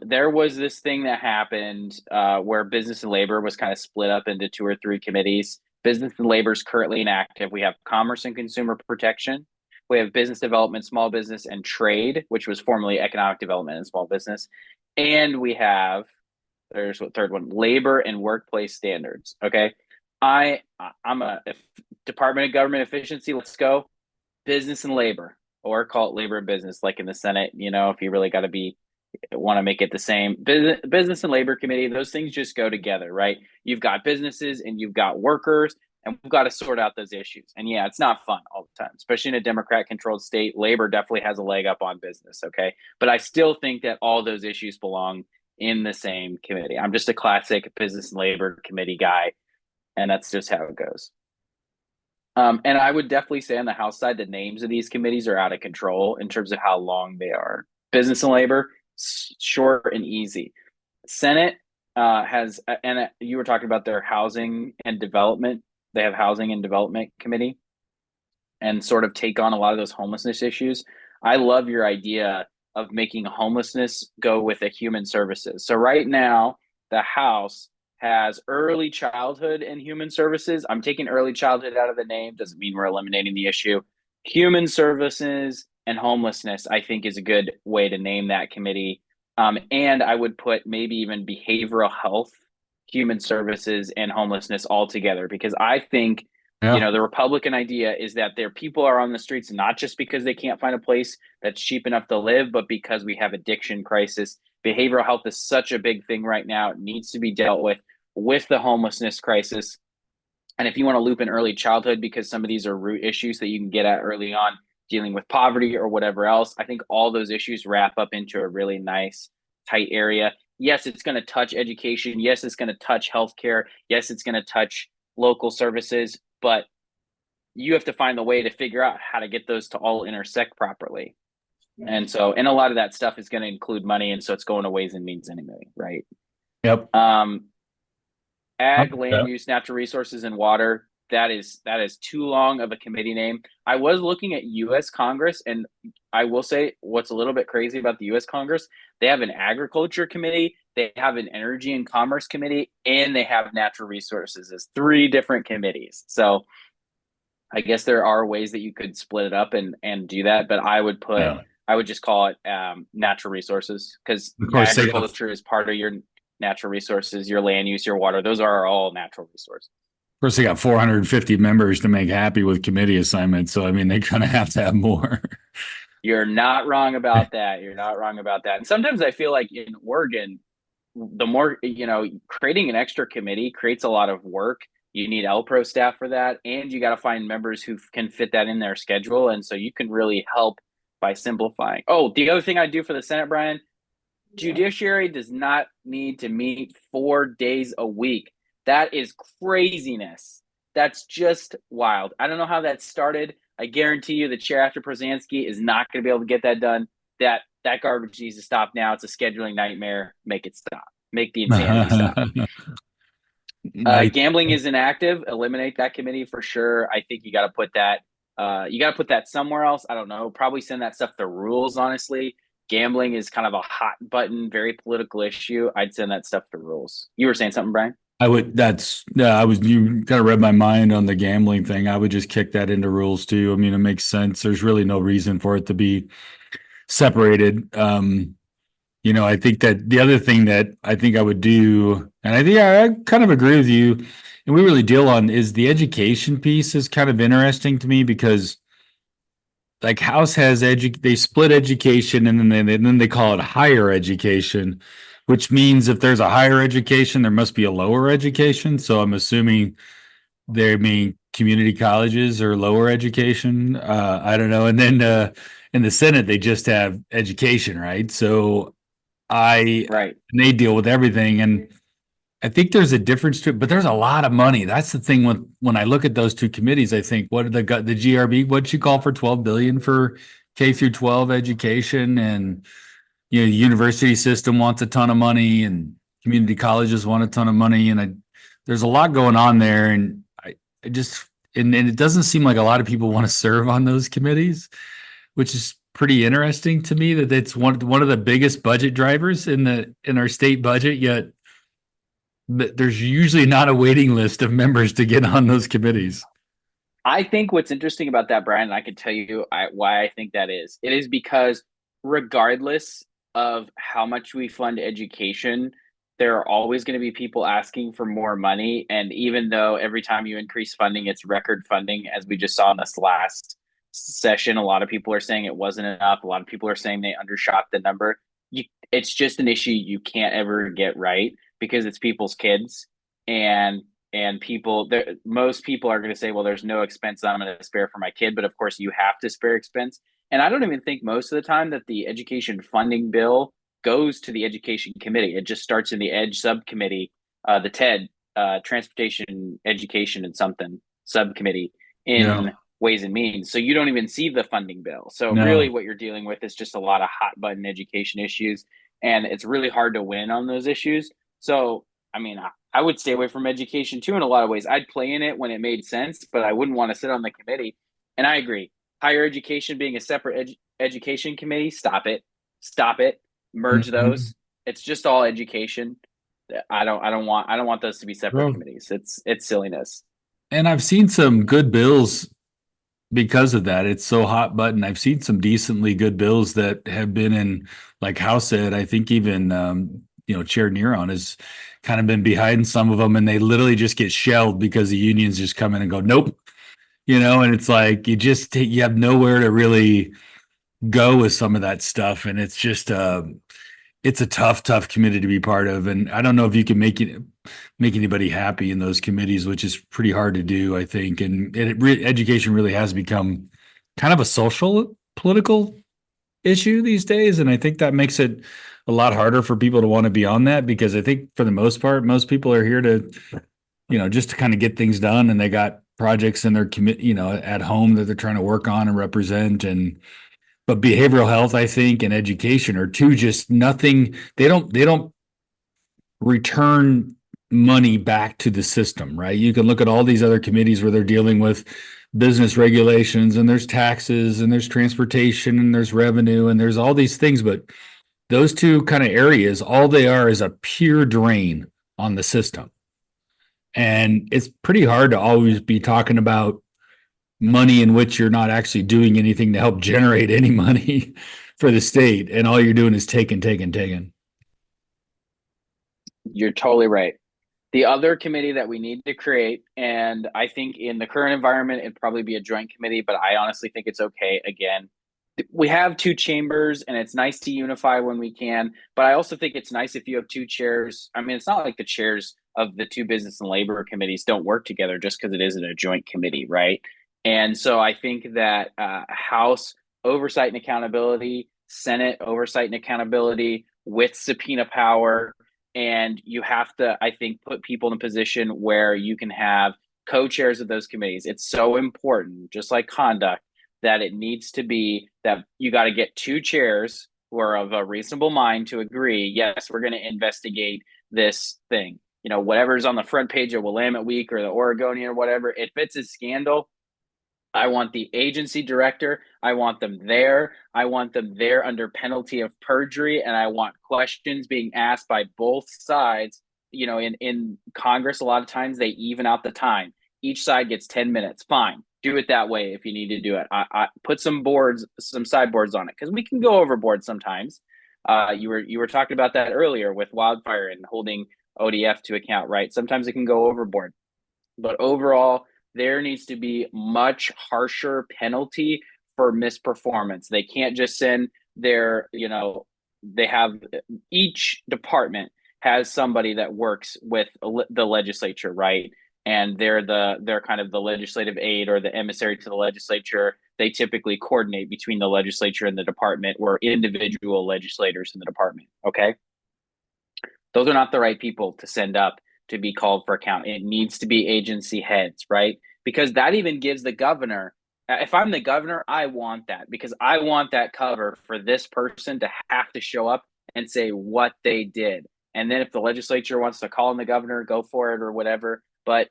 There was this thing that happened where Business and Labor was kind of split up into 2 or 3 committees. Business and Labor is currently inactive. We have Commerce and Consumer Protection. We have Business Development, Small Business, and Trade, which was formerly Economic Development and Small Business. And we have, there's what third one, Labor and Workplace Standards. Okay. I'm a Department of Government Efficiency. Let's go. Business and Labor, or call it Labor and Business, like in the Senate, if you really got to want to make it the same. Business and Labor Committee, those things just go together, right? You've got businesses and you've got workers, and we've got to sort out those issues. And yeah, it's not fun all the time, especially in a Democrat controlled state. Labor definitely has a leg up on business. Okay. But I still think that all those issues belong in the same committee. I'm just a classic Business and Labor Committee guy, and that's just how it goes. And I would definitely say on the House side, the names of these committees are out of control in terms of how long they are. Business and Labor, short and easy. Senate has, and you were talking about their Housing and Development. They have Housing and Development Committee, and sort of take on a lot of those homelessness issues. I love your idea of making homelessness go with a human services. So right now, the House has early childhood and human services. I'm taking early childhood out of the name. Doesn't mean we're eliminating the issue. Human services and homelessness, I think, is a good way to name that committee. And I would put maybe even behavioral health, human services, and homelessness all together, because I think, the Republican idea is that their people are on the streets not just because they can't find a place that's cheap enough to live, but because we have addiction crisis. Behavioral health is such a big thing right now. It needs to be dealt with the homelessness crisis. And if you want to loop in early childhood, because some of these are root issues that you can get at early on, dealing with poverty or whatever else, I think all those issues wrap up into a really nice, tight area. Yes, it's going to touch education. Yes, it's going to touch healthcare. Yes, it's going to touch local services, but you have to find the way to figure out how to get those to all intersect properly. And so, and a lot of that stuff is going to include money. And so it's going to Ways and Means anyway, right? Yep. Ag, land use, natural resources, and water. That is too long of a committee name. I was looking at U.S. Congress, and I will say what's a little bit crazy about the U.S. Congress, they have an agriculture committee, they have an energy and commerce committee, and they have natural resources as 3 different committees. So I guess there are ways that you could split it up and do that, but I would just call it natural resources, because agriculture is part of your natural resources, your land use, your water. Those are all natural resources. Of course, they got 450 members to make happy with committee assignments. So, I mean, they kind of have to have more. You're not wrong about that. And sometimes I feel like in Oregon, the more, creating an extra committee creates a lot of work. You need LPRO staff for that, and you got to find members who can fit that in their schedule. And so you can really help by simplifying. Oh, the other thing I do for the Senate, Brian, judiciary does not need to meet 4 days a week. That is craziness. That's just wild. I don't know how that started. I guarantee you the chair after Prozanski is not going to be able to get that done. That garbage needs to stop now. It's a scheduling nightmare. Make it stop. Make the insanity stop. Gambling is inactive. Eliminate that committee for sure. I think you got to put that. You got to put that somewhere else. I don't know. Probably send that stuff to rules. Honestly, gambling is kind of a hot button, very political issue. I'd send that stuff to rules. You were saying something, Brian? I would. You kind of read my mind on the gambling thing. I would just kick that into rules too. I mean, it makes sense. There's really no reason for it to be separated. I think that the other thing that I think I would do, and I think I kind of agree with you, and we really deal on, is the education piece is kind of interesting to me because like House has they split education and then they call it higher education, which means if there's a higher education, there must be a lower education. So I'm assuming they mean community colleges or lower education. I don't know. And then in the Senate, they just have education, right? So they deal with everything. And I think there's a difference to it, but there's a lot of money. That's the thing when I look at those two committees, I think, what did the GRB, what'd she call for 12 billion for K through 12 education? And the university system wants a ton of money and community colleges want a ton of money. And there's a lot going on there. And and it doesn't seem like a lot of people want to serve on those committees, which is pretty interesting to me that it's one of the biggest budget drivers in our state budget, yet there's usually not a waiting list of members to get on those committees. I think what's interesting about that, Brian, and I can tell you why I think that is. It is because regardless of how much we fund education, there are always going to be people asking for more money. And even though every time you increase funding, it's record funding, as we just saw in this last session, a lot of people are saying it wasn't enough. A lot of people are saying they undershot the number. It's just an issue you can't ever get right because it's people's kids and most people are going to say, well, there's no expense I'm going to spare for my kid. But of course you have to spare expense. And I don't even think most of the time that the education funding bill goes to the education committee. It just starts in the EDGE subcommittee, the TED, transportation, education and something subcommittee in Ways and Means. So you don't even see the funding bill. So really what you're dealing with is just a lot of hot button education issues. And it's really hard to win on those issues. So, I mean, I would stay away from education too in a lot of ways. I'd play in it when it made sense, but I wouldn't want to sit on the committee. And I agree. Higher education being a separate education committee, stop it. Merge those. It's just all education. I don't want those to be separate committees. It's silliness. And I've seen some good bills because of that. It's so hot button. I've seen some decently good bills that have been in, like House said, I think even Chair Neron has kind of been behind some of them, and they literally just get shelled because the unions just come in and go, nope. And it's like you have nowhere to really go with some of that stuff. And it's just it's a tough committee to be part of. And I don't know if you can make anybody happy in those committees, which is pretty hard to do, I think. And education really has become kind of a social political issue these days. And I think that makes it a lot harder for people to want to be on that, because I think for the most part, most people are here to, just to kind of get things done. And they got projects in their at home that they're trying to work on and represent. But behavioral health, I think, and education are two just nothing. They don't return money back to the system, right? You can look at all these other committees where they're dealing with business regulations, and there's taxes, and there's transportation, and there's revenue, and there's all these things. But those two kind of areas, all they are is a pure drain on the system. And it's pretty hard to always be talking about money in which you're not actually doing anything to help generate any money for the state. And all you're doing is taking. You're totally right. The other committee that we need to create, and I think in the current environment, it'd probably be a joint committee, but I honestly think it's okay. Again, we have two chambers and it's nice to unify when we can, but I also think it's nice if you have two chairs. I mean, it's not like the chairs of the two business and labor committees don't work together just because it isn't a joint committee, right? And so I think that House oversight and accountability, Senate oversight and accountability with subpoena power. And you have to, I think, put people in a position where you can have co-chairs of those committees. It's so important, just like conduct, that it needs to be that you got to get two chairs who are of a reasonable mind to agree, yes, we're going to investigate this thing. You know, whatever's on the front page of Willamette Week or the Oregonian or whatever, if it's a scandal, I want the agency director. I want them there. I want them there under penalty of perjury. And I want questions being asked by both sides. You know, in Congress, a lot of times they even out the time. Each side gets 10 minutes. Fine. Do it that way if you need to do it. I put some sideboards on it, because we can go overboard sometimes. You were talking about that earlier with wildfire and holding ODF to account, right? Sometimes it can go overboard. But overall, there needs to be much harsher penalty for misperformance. They can't just send their, they have, each department has somebody that works with the legislature, right? And they're kind of the legislative aide or the emissary to the legislature. They typically coordinate between the legislature and the department, or individual legislators in the department. Okay. Those are not the right people to send up to be called for account. It needs to be agency heads, right? Because that even gives the governor, if I'm the governor, I want that, because I want that cover for this person to have to show up and say what they did. And then if the legislature wants to call on the governor, go for it or whatever. But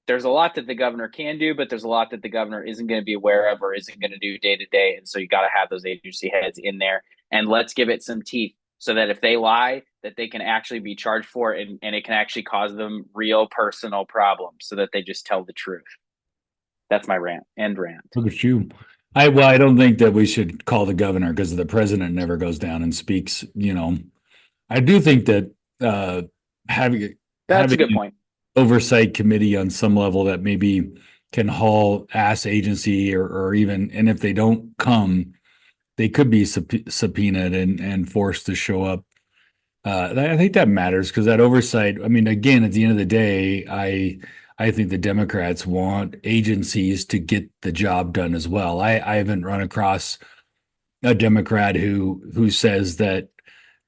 there's a lot that the governor can do, but there's a lot that the governor isn't going to be aware of or isn't going to do day to day. And so you got to have those agency heads in there, and let's give it some teeth, so that if they lie, that they can actually be charged for it, and it can actually cause them real personal problems, so that they just tell the truth. That's my end rant. Look at you. I don't think that we should call the governor, because the president never goes down and speaks. I do think that having a good point. Oversight committee on some level that maybe can ask agency or even, and if they don't come, they could be subpoenaed and forced to show up. I think that matters, because that oversight, I mean, again, at the end of the day, I think the Democrats want agencies to get the job done as well. I haven't run across a Democrat who says that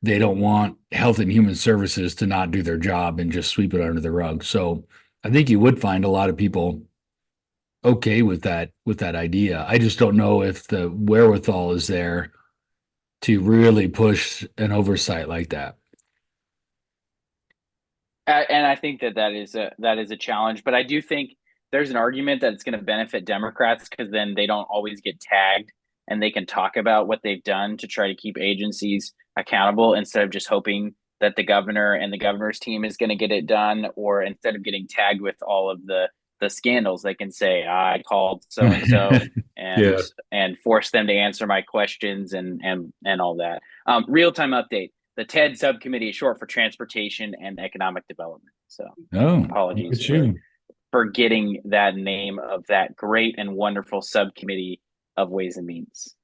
they don't want Health and Human Services to not do their job and just sweep it under the rug. So I think you would find a lot of people okay with that idea. I just don't know if the wherewithal is there to really push an oversight like that. And I think that is a challenge, but I do think there's an argument that it's going to benefit Democrats, because then they don't always get tagged and they can talk about what they've done to try to keep agencies accountable, instead of just hoping that the governor and the governor's team is going to get it done, or instead of getting tagged with all of the scandals, they can say, I called so-and-so and force them to answer my questions and all that. Real-time update. The TED subcommittee is short for Transportation and Economic Development. So apologies for getting that name of that great and wonderful subcommittee of Ways and Means.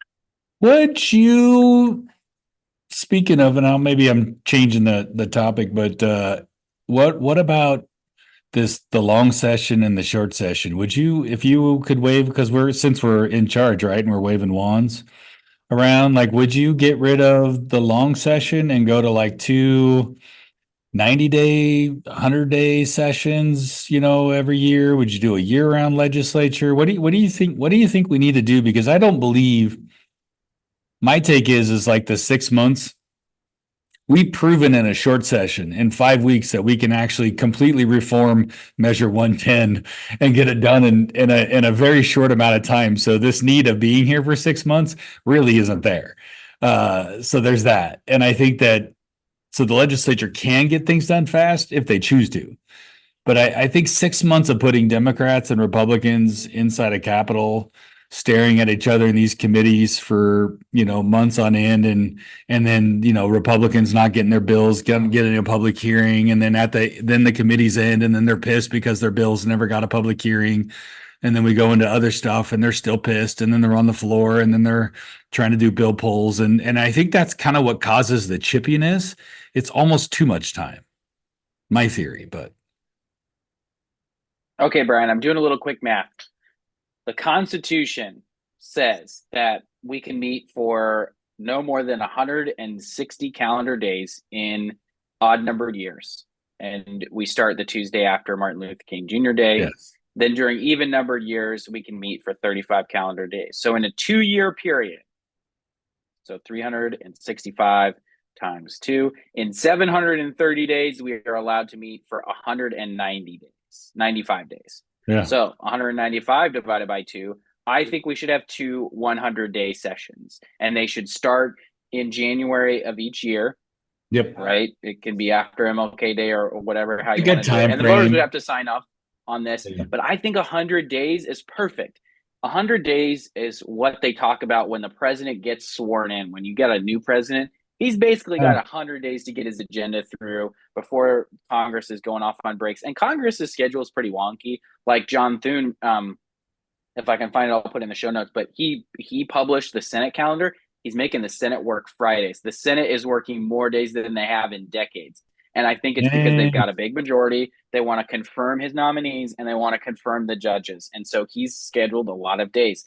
Would you, speaking of, and maybe I'm changing the topic, but what about the long session and the short session? Would you, if you could wave, because since we're in charge, right, and we're waving wands around, like, would you get rid of the long session and go to like 2 90-day, 100-day sessions, every year? Would you do a year-round legislature? What do you think? What do you think we need to do? Because I don't believe, my take is like the 6 months. We've proven in a short session in 5 weeks that we can actually completely reform Measure 110 and get it done in a very short amount of time. So this need of being here for 6 months really isn't there. So there's that. And I think that, so the legislature can get things done fast if they choose to. But I think 6 months of putting Democrats and Republicans inside a Capitol, staring at each other in these committees for, months on end, and then, Republicans not getting their bills, getting a public hearing, and then then the committees end, and then they're pissed because their bills never got a public hearing. And then we go into other stuff and they're still pissed, and then they're on the floor, and then they're trying to do bill polls. And I think that's kind of what causes the chippiness. It's almost too much time. My theory, but. Okay, Brian, I'm doing a little quick math. The Constitution says that we can meet for no more than 160 calendar days in odd numbered years. And we start the Tuesday after Martin Luther King Jr. Day. Yes. Then during even numbered years, we can meet for 35 calendar days. So in a 2-year period, so 365 times 2, in 730 days, we are allowed to meet for 190 days, 95 days. Yeah. So 195 divided by 2, I think we should have 2 100-day sessions, and they should start in January of each year. Yep. Right. It can be after MLK Day or whatever, how you good want to do it. time And the voters frame. would have to sign off on this. Yeah. But I think 100 days is perfect. 100 days is what they talk about when the president gets sworn in. When you get a new president, he's basically got 100 days to get his agenda through before Congress is going off on breaks. And Congress's schedule is pretty wonky. Like John Thune, if I can find it, I'll put it in the show notes. But he published the Senate calendar. He's making the Senate work Fridays. The Senate is working more days than they have in decades. And I think it's because they've got a big majority. They want to confirm his nominees and they want to confirm the judges. And so he's scheduled a lot of days.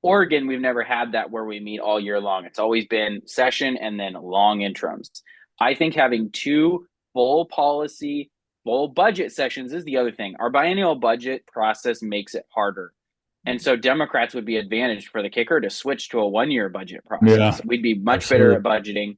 Oregon, we've never had that where we meet all year long. It's always been session and then long interims. I think having 2 full policy, full budget sessions is the other thing. Our biennial budget process makes it harder. And so Democrats would be advantaged for the kicker to switch to a 1-year budget process. Yeah, we'd be much better at budgeting.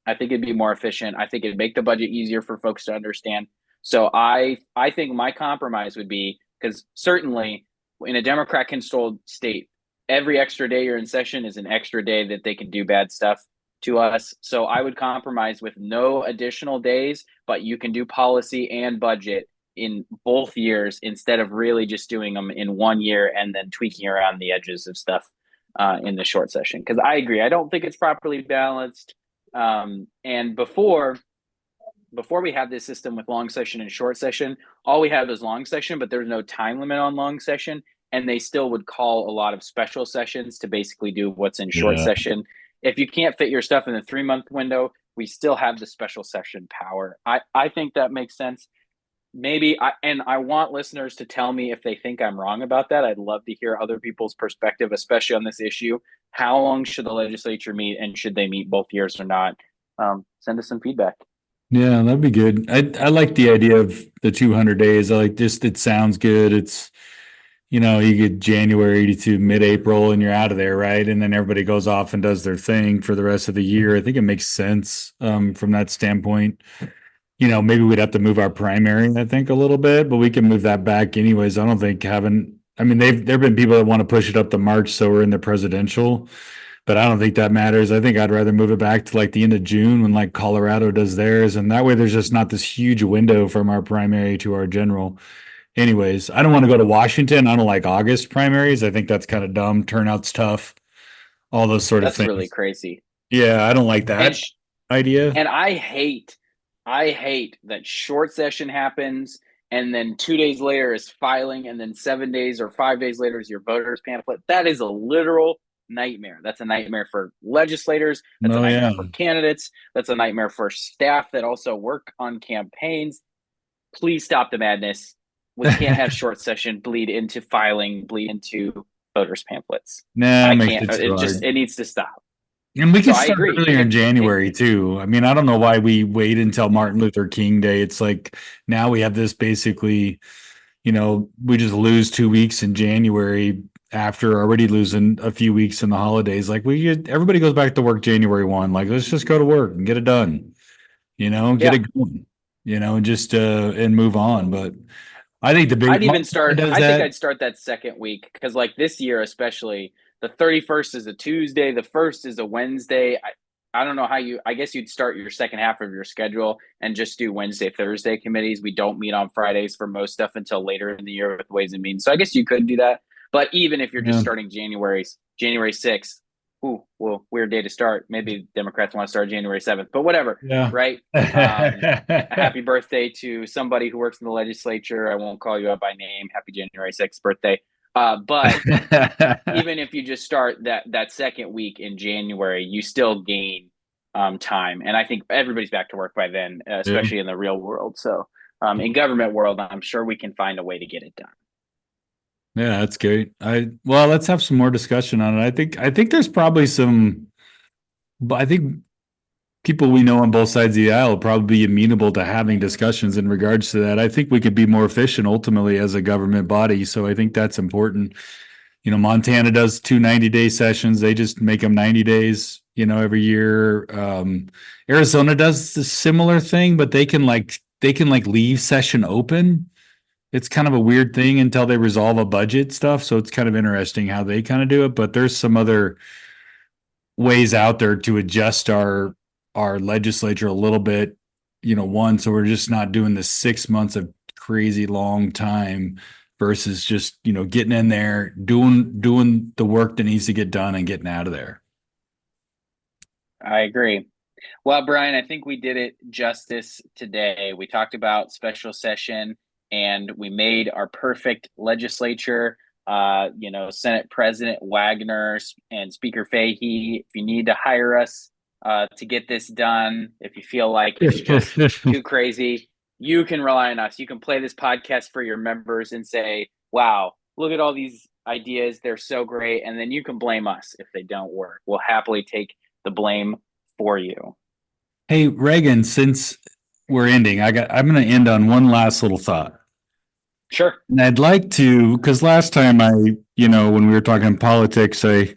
I think it'd be more efficient. I think it'd make the budget easier for folks to understand. So I think my compromise would be, because certainly in a Democrat-controlled state, every extra day you're in session is an extra day that they can do bad stuff to us. So I would compromise with no additional days, but you can do policy and budget in both years instead of really just doing them in 1 year and then tweaking around the edges of stuff in the short session. Because I agree, I don't think it's properly balanced. And before we had this system with long session and short session, all we had was long session, but there's no time limit on long session. And they still would call a lot of special sessions to basically do what's in short session. If you can't fit your stuff in the 3-month window, we still have the special session power. I think that makes sense. Maybe I want listeners to tell me if they think I'm wrong about that. I'd love to hear other people's perspective, especially on this issue. How long should the legislature meet, and should they meet both years or not? Send us some feedback. Yeah, that'd be good. I like the idea of the 200 days. I like just, it sounds good. It's, you get January to mid-April and you're out of there, right? And then everybody goes off and does their thing for the rest of the year. I think it makes sense from that standpoint. Maybe we'd have to move our primary, I think, a little bit, but we can move that back anyways. I don't think there've been people that want to push it up to March, so we're in the presidential, but I don't think that matters. I think I'd rather move it back to like the end of June when like Colorado does theirs. And that way there's just not this huge window from our primary to our general. Anyways, I don't want to go to Washington. I don't like August primaries. I think that's kind of dumb. Turnout's tough. All those sort of things. That's really crazy. Yeah, I don't like that idea. And I hate that short session happens and then 2 days later is filing, and then 7 days or 5 days later is your voters pamphlet. That is a literal nightmare. That's a nightmare for legislators. That's a nightmare for candidates. That's a nightmare for staff that also work on campaigns. Please stop the madness. We can't have short session bleed into filing, bleed into voters pamphlets. Nah, I can't. It needs to stop. And we can start earlier in January too. I mean, I don't know why we wait until Martin Luther King Day. It's like now we have this basically, we just lose 2 weeks in January after already losing a few weeks in the holidays. Like everybody goes back to work January 1. Like, let's just go to work and get it done, get it going, and just and move on. But I think I'd start that second week, because like this year, especially, the 31st is a Tuesday. The 1st is a Wednesday. I don't know how I guess you'd start your second half of your schedule and just do Wednesday, Thursday committees. We don't meet on Fridays for most stuff until later in the year with Ways and Means. So I guess you could do that. But even if you're just starting January 6th, weird day to start. Maybe Democrats want to start January 7th, but whatever. Yeah. Right. Happy birthday to somebody who works in the legislature. I won't call you out by name. Happy January 6th birthday. But even if you just start that second week in January, you still gain time. And I think everybody's back to work by then, especially in the real world. So in government world, I'm sure we can find a way to get it done. Yeah, that's great. Well, let's have some more discussion on it. I think there's probably some, but I think people we know on both sides of the aisle will probably be amenable to having discussions in regards to that. I think we could be more efficient ultimately as a government body. So I think that's important. You know, Montana does 2 90-day sessions. They just make them 90 days, every year. Arizona does a similar thing, but they can leave session open. It's kind of a weird thing until they resolve a budget stuff. So it's kind of interesting how they kind of do it. But there's some other ways out there to adjust our legislature a little bit, so we're just not doing the 6 months of crazy long time versus just, getting in there, doing the work that needs to get done and getting out of there. I agree. Well, Bryan, I think we did it justice today. We talked about special session and we made our perfect legislature. Senate President Wagner and Speaker Fahey, if you need to hire us to get this done, if you feel like it's just too crazy, you can rely on us. You can play this podcast for your members and say, wow, look at all these ideas. They're so great. And then you can blame us if they don't work. We'll happily take the blame for you. Hey, Reagan, since we're ending, I'm going to end on one last little thought. Sure. And I'd like to, because last time when we were talking politics, I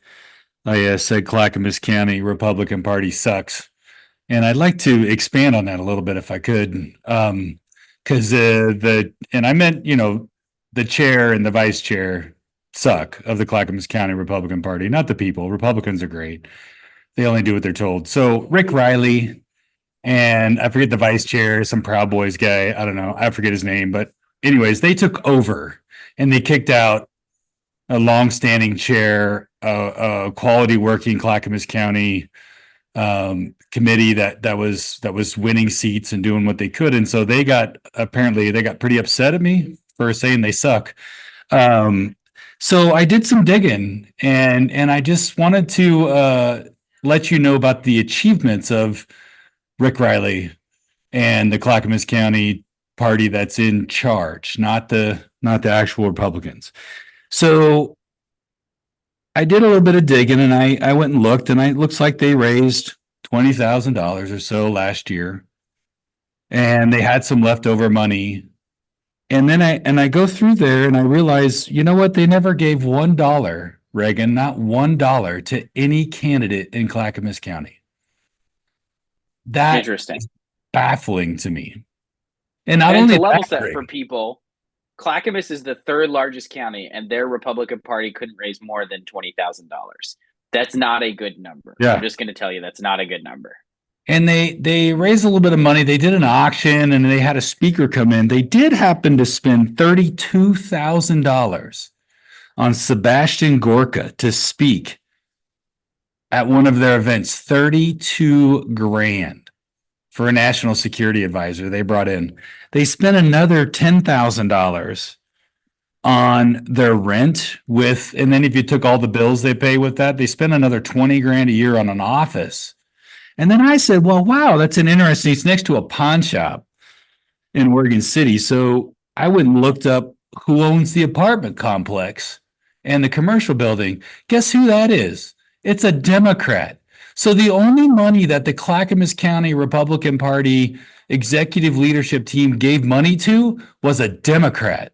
said Clackamas County Republican Party sucks. And I'd like to expand on that a little bit if I could. Because and I meant, the chair and the vice chair suck of the Clackamas County Republican Party, not the people. Republicans are great. They only do what they're told. So Rick Riley and I forget the vice chair, some Proud Boys guy. I don't know. I forget his name. But anyways, they took over and they kicked out a longstanding chair, a quality working Clackamas County committee that was winning seats and doing what they could. And so they got pretty upset at me for saying they suck. So I did some digging and I just wanted to let you know about the achievements of Rick Riley and the Clackamas County party that's in charge, not the actual Republicans. So I did a little bit of digging and I went and looked, and it looks like they raised $20,000 or so last year, and they had some leftover money. And then I go through there and I realize, you know what? They never gave $1, Reagan, not $1 to any candidate in Clackamas County. That interesting, is baffling to me. And not only to level set for people, Clackamas is the third largest county, and their Republican Party couldn't raise more than $20,000. That's not a good number. Yeah. I'm just going to tell you that's not a good number. And they raised a little bit of money. They did an auction, and they had a speaker come in. They did happen to spend $32,000 on Sebastian Gorka to speak at one of their events. $32,000 for a national security advisor they brought in. They spent another $10,000 on their rent and then if you took all the bills they pay with that, they spent another $20,000 a year on an office. And then I said, well, wow, that's an interesting, it's next to a pawn shop in Oregon City. So I went and looked up who owns the apartment complex and the commercial building. Guess who that is? It's a Democrat. So the only money that the Clackamas County Republican Party executive leadership team gave money to was a Democrat.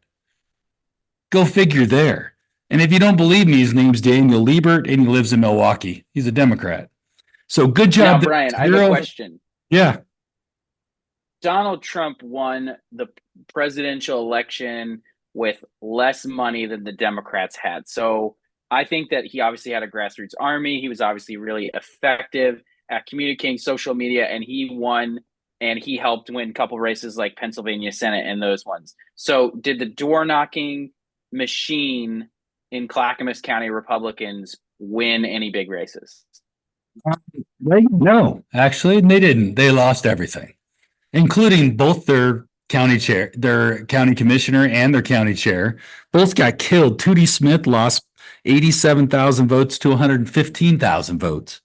Go figure there. And if you don't believe me, his name's Daniel Liebert, and he lives in Milwaukee. He's a Democrat. So good job. Now, Bryan, I have a question. Yeah. Donald Trump won the presidential election with less money than the Democrats had. So I think that he obviously had a grassroots army. He was obviously really effective at communicating social media, and he won, and he helped win a couple races like Pennsylvania Senate and those ones. So did the door knocking machine in Clackamas County Republicans win any big races? No, actually, they didn't. They lost everything, including both their county chair, their county commissioner, and their county chair. Both got killed. Tootie Smith lost 87,000 votes to 115,000 votes.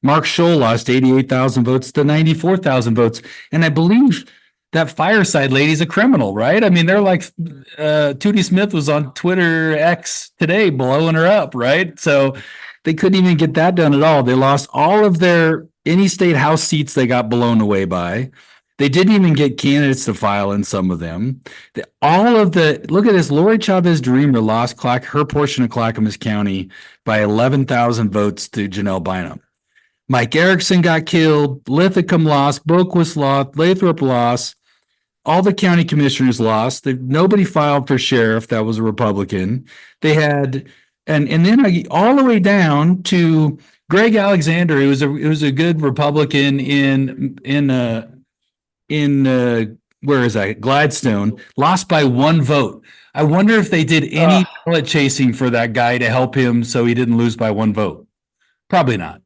Mark Scholl lost 88,000 votes to 94,000 votes. And I believe that Fireside lady's a criminal, right? I mean, they're like, Tootie Smith was on Twitter X today blowing her up, right? So they couldn't even get that done at all. They lost all of their any state house seats they got blown away by. They didn't even get candidates to file in some of them. Look at this, Lori Chavez Dreamer lost her portion of Clackamas County by 11,000 votes to Janelle Bynum. Mike Erickson got killed, Lithicum lost, Boquist lost, Lathrop lost, all the county commissioners lost. Nobody filed for sheriff that was a Republican. They had, and then all the way down to Greg Alexander, who was a good Republican in where is that? Gladstone, lost by 1 vote. I wonder if they did any ballot chasing for that guy to help him so he didn't lose by 1 vote. Probably not.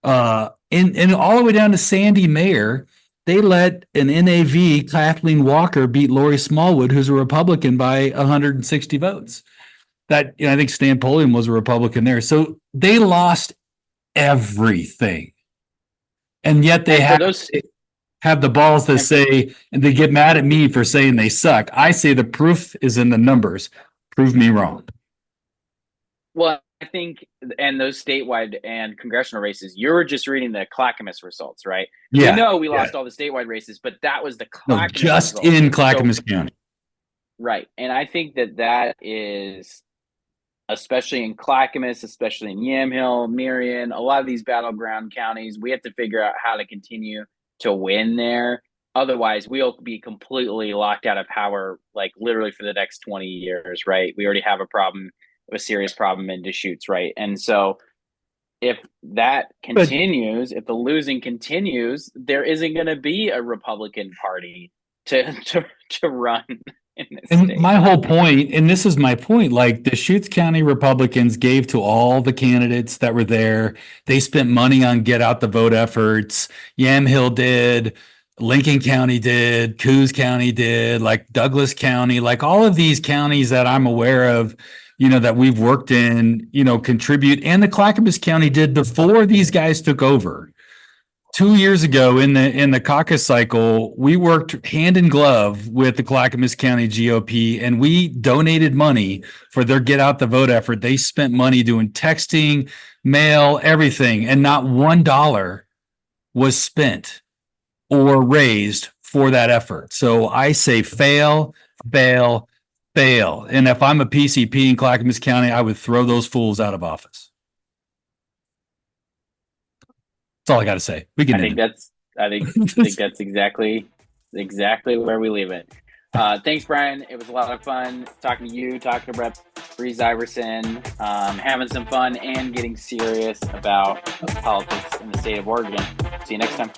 And all the way down to Sandy Mayer, they let an NAV, Kathleen Walker, beat Lori Smallwood, who's a Republican, by 160 votes. That, I think Stan Polian was a Republican there. So they lost everything. And yet they have the balls to say, and they get mad at me for saying they suck. I say the proof is in the numbers. Prove me wrong. Well, I think, and those statewide and congressional races, you're just reading the Clackamas results, right? Yeah. We know we lost all the statewide races, but that was the Clackamas just results. In Clackamas County. Right. And I think that is, especially in Clackamas, especially in Yamhill, Marion, a lot of these battleground counties, we have to figure out how to continue to win there. Otherwise, we'll be completely locked out of power, like literally for the next 20 years, right? We already have a serious problem in Deschutes, right? And so if that continues, if the losing continues, there isn't going to be a Republican Party to run in this state. My whole point, and this is my point, like Deschutes County Republicans gave to all the candidates that were there. They spent money on get out the vote efforts. Yamhill did, Lincoln County did, Coos County did, like Douglas County, like all of these counties that I'm aware of, that we've worked in, contribute. And the Clackamas County did before these guys took over. 2 years ago in the caucus cycle, we worked hand in glove with the Clackamas County GOP, and we donated money for their get out the vote effort. They spent money doing texting, mail, everything, and not $1 was spent or raised for that effort. So I say fail. And if I'm a PCP in Clackamas County, I would throw those fools out of office. That's all I got to say. I think that's exactly where we leave it. Thanks, Bryan. It was a lot of fun talking to you, talking to Vikki Breese Iverson, having some fun and getting serious about politics in the state of Oregon. See you next time.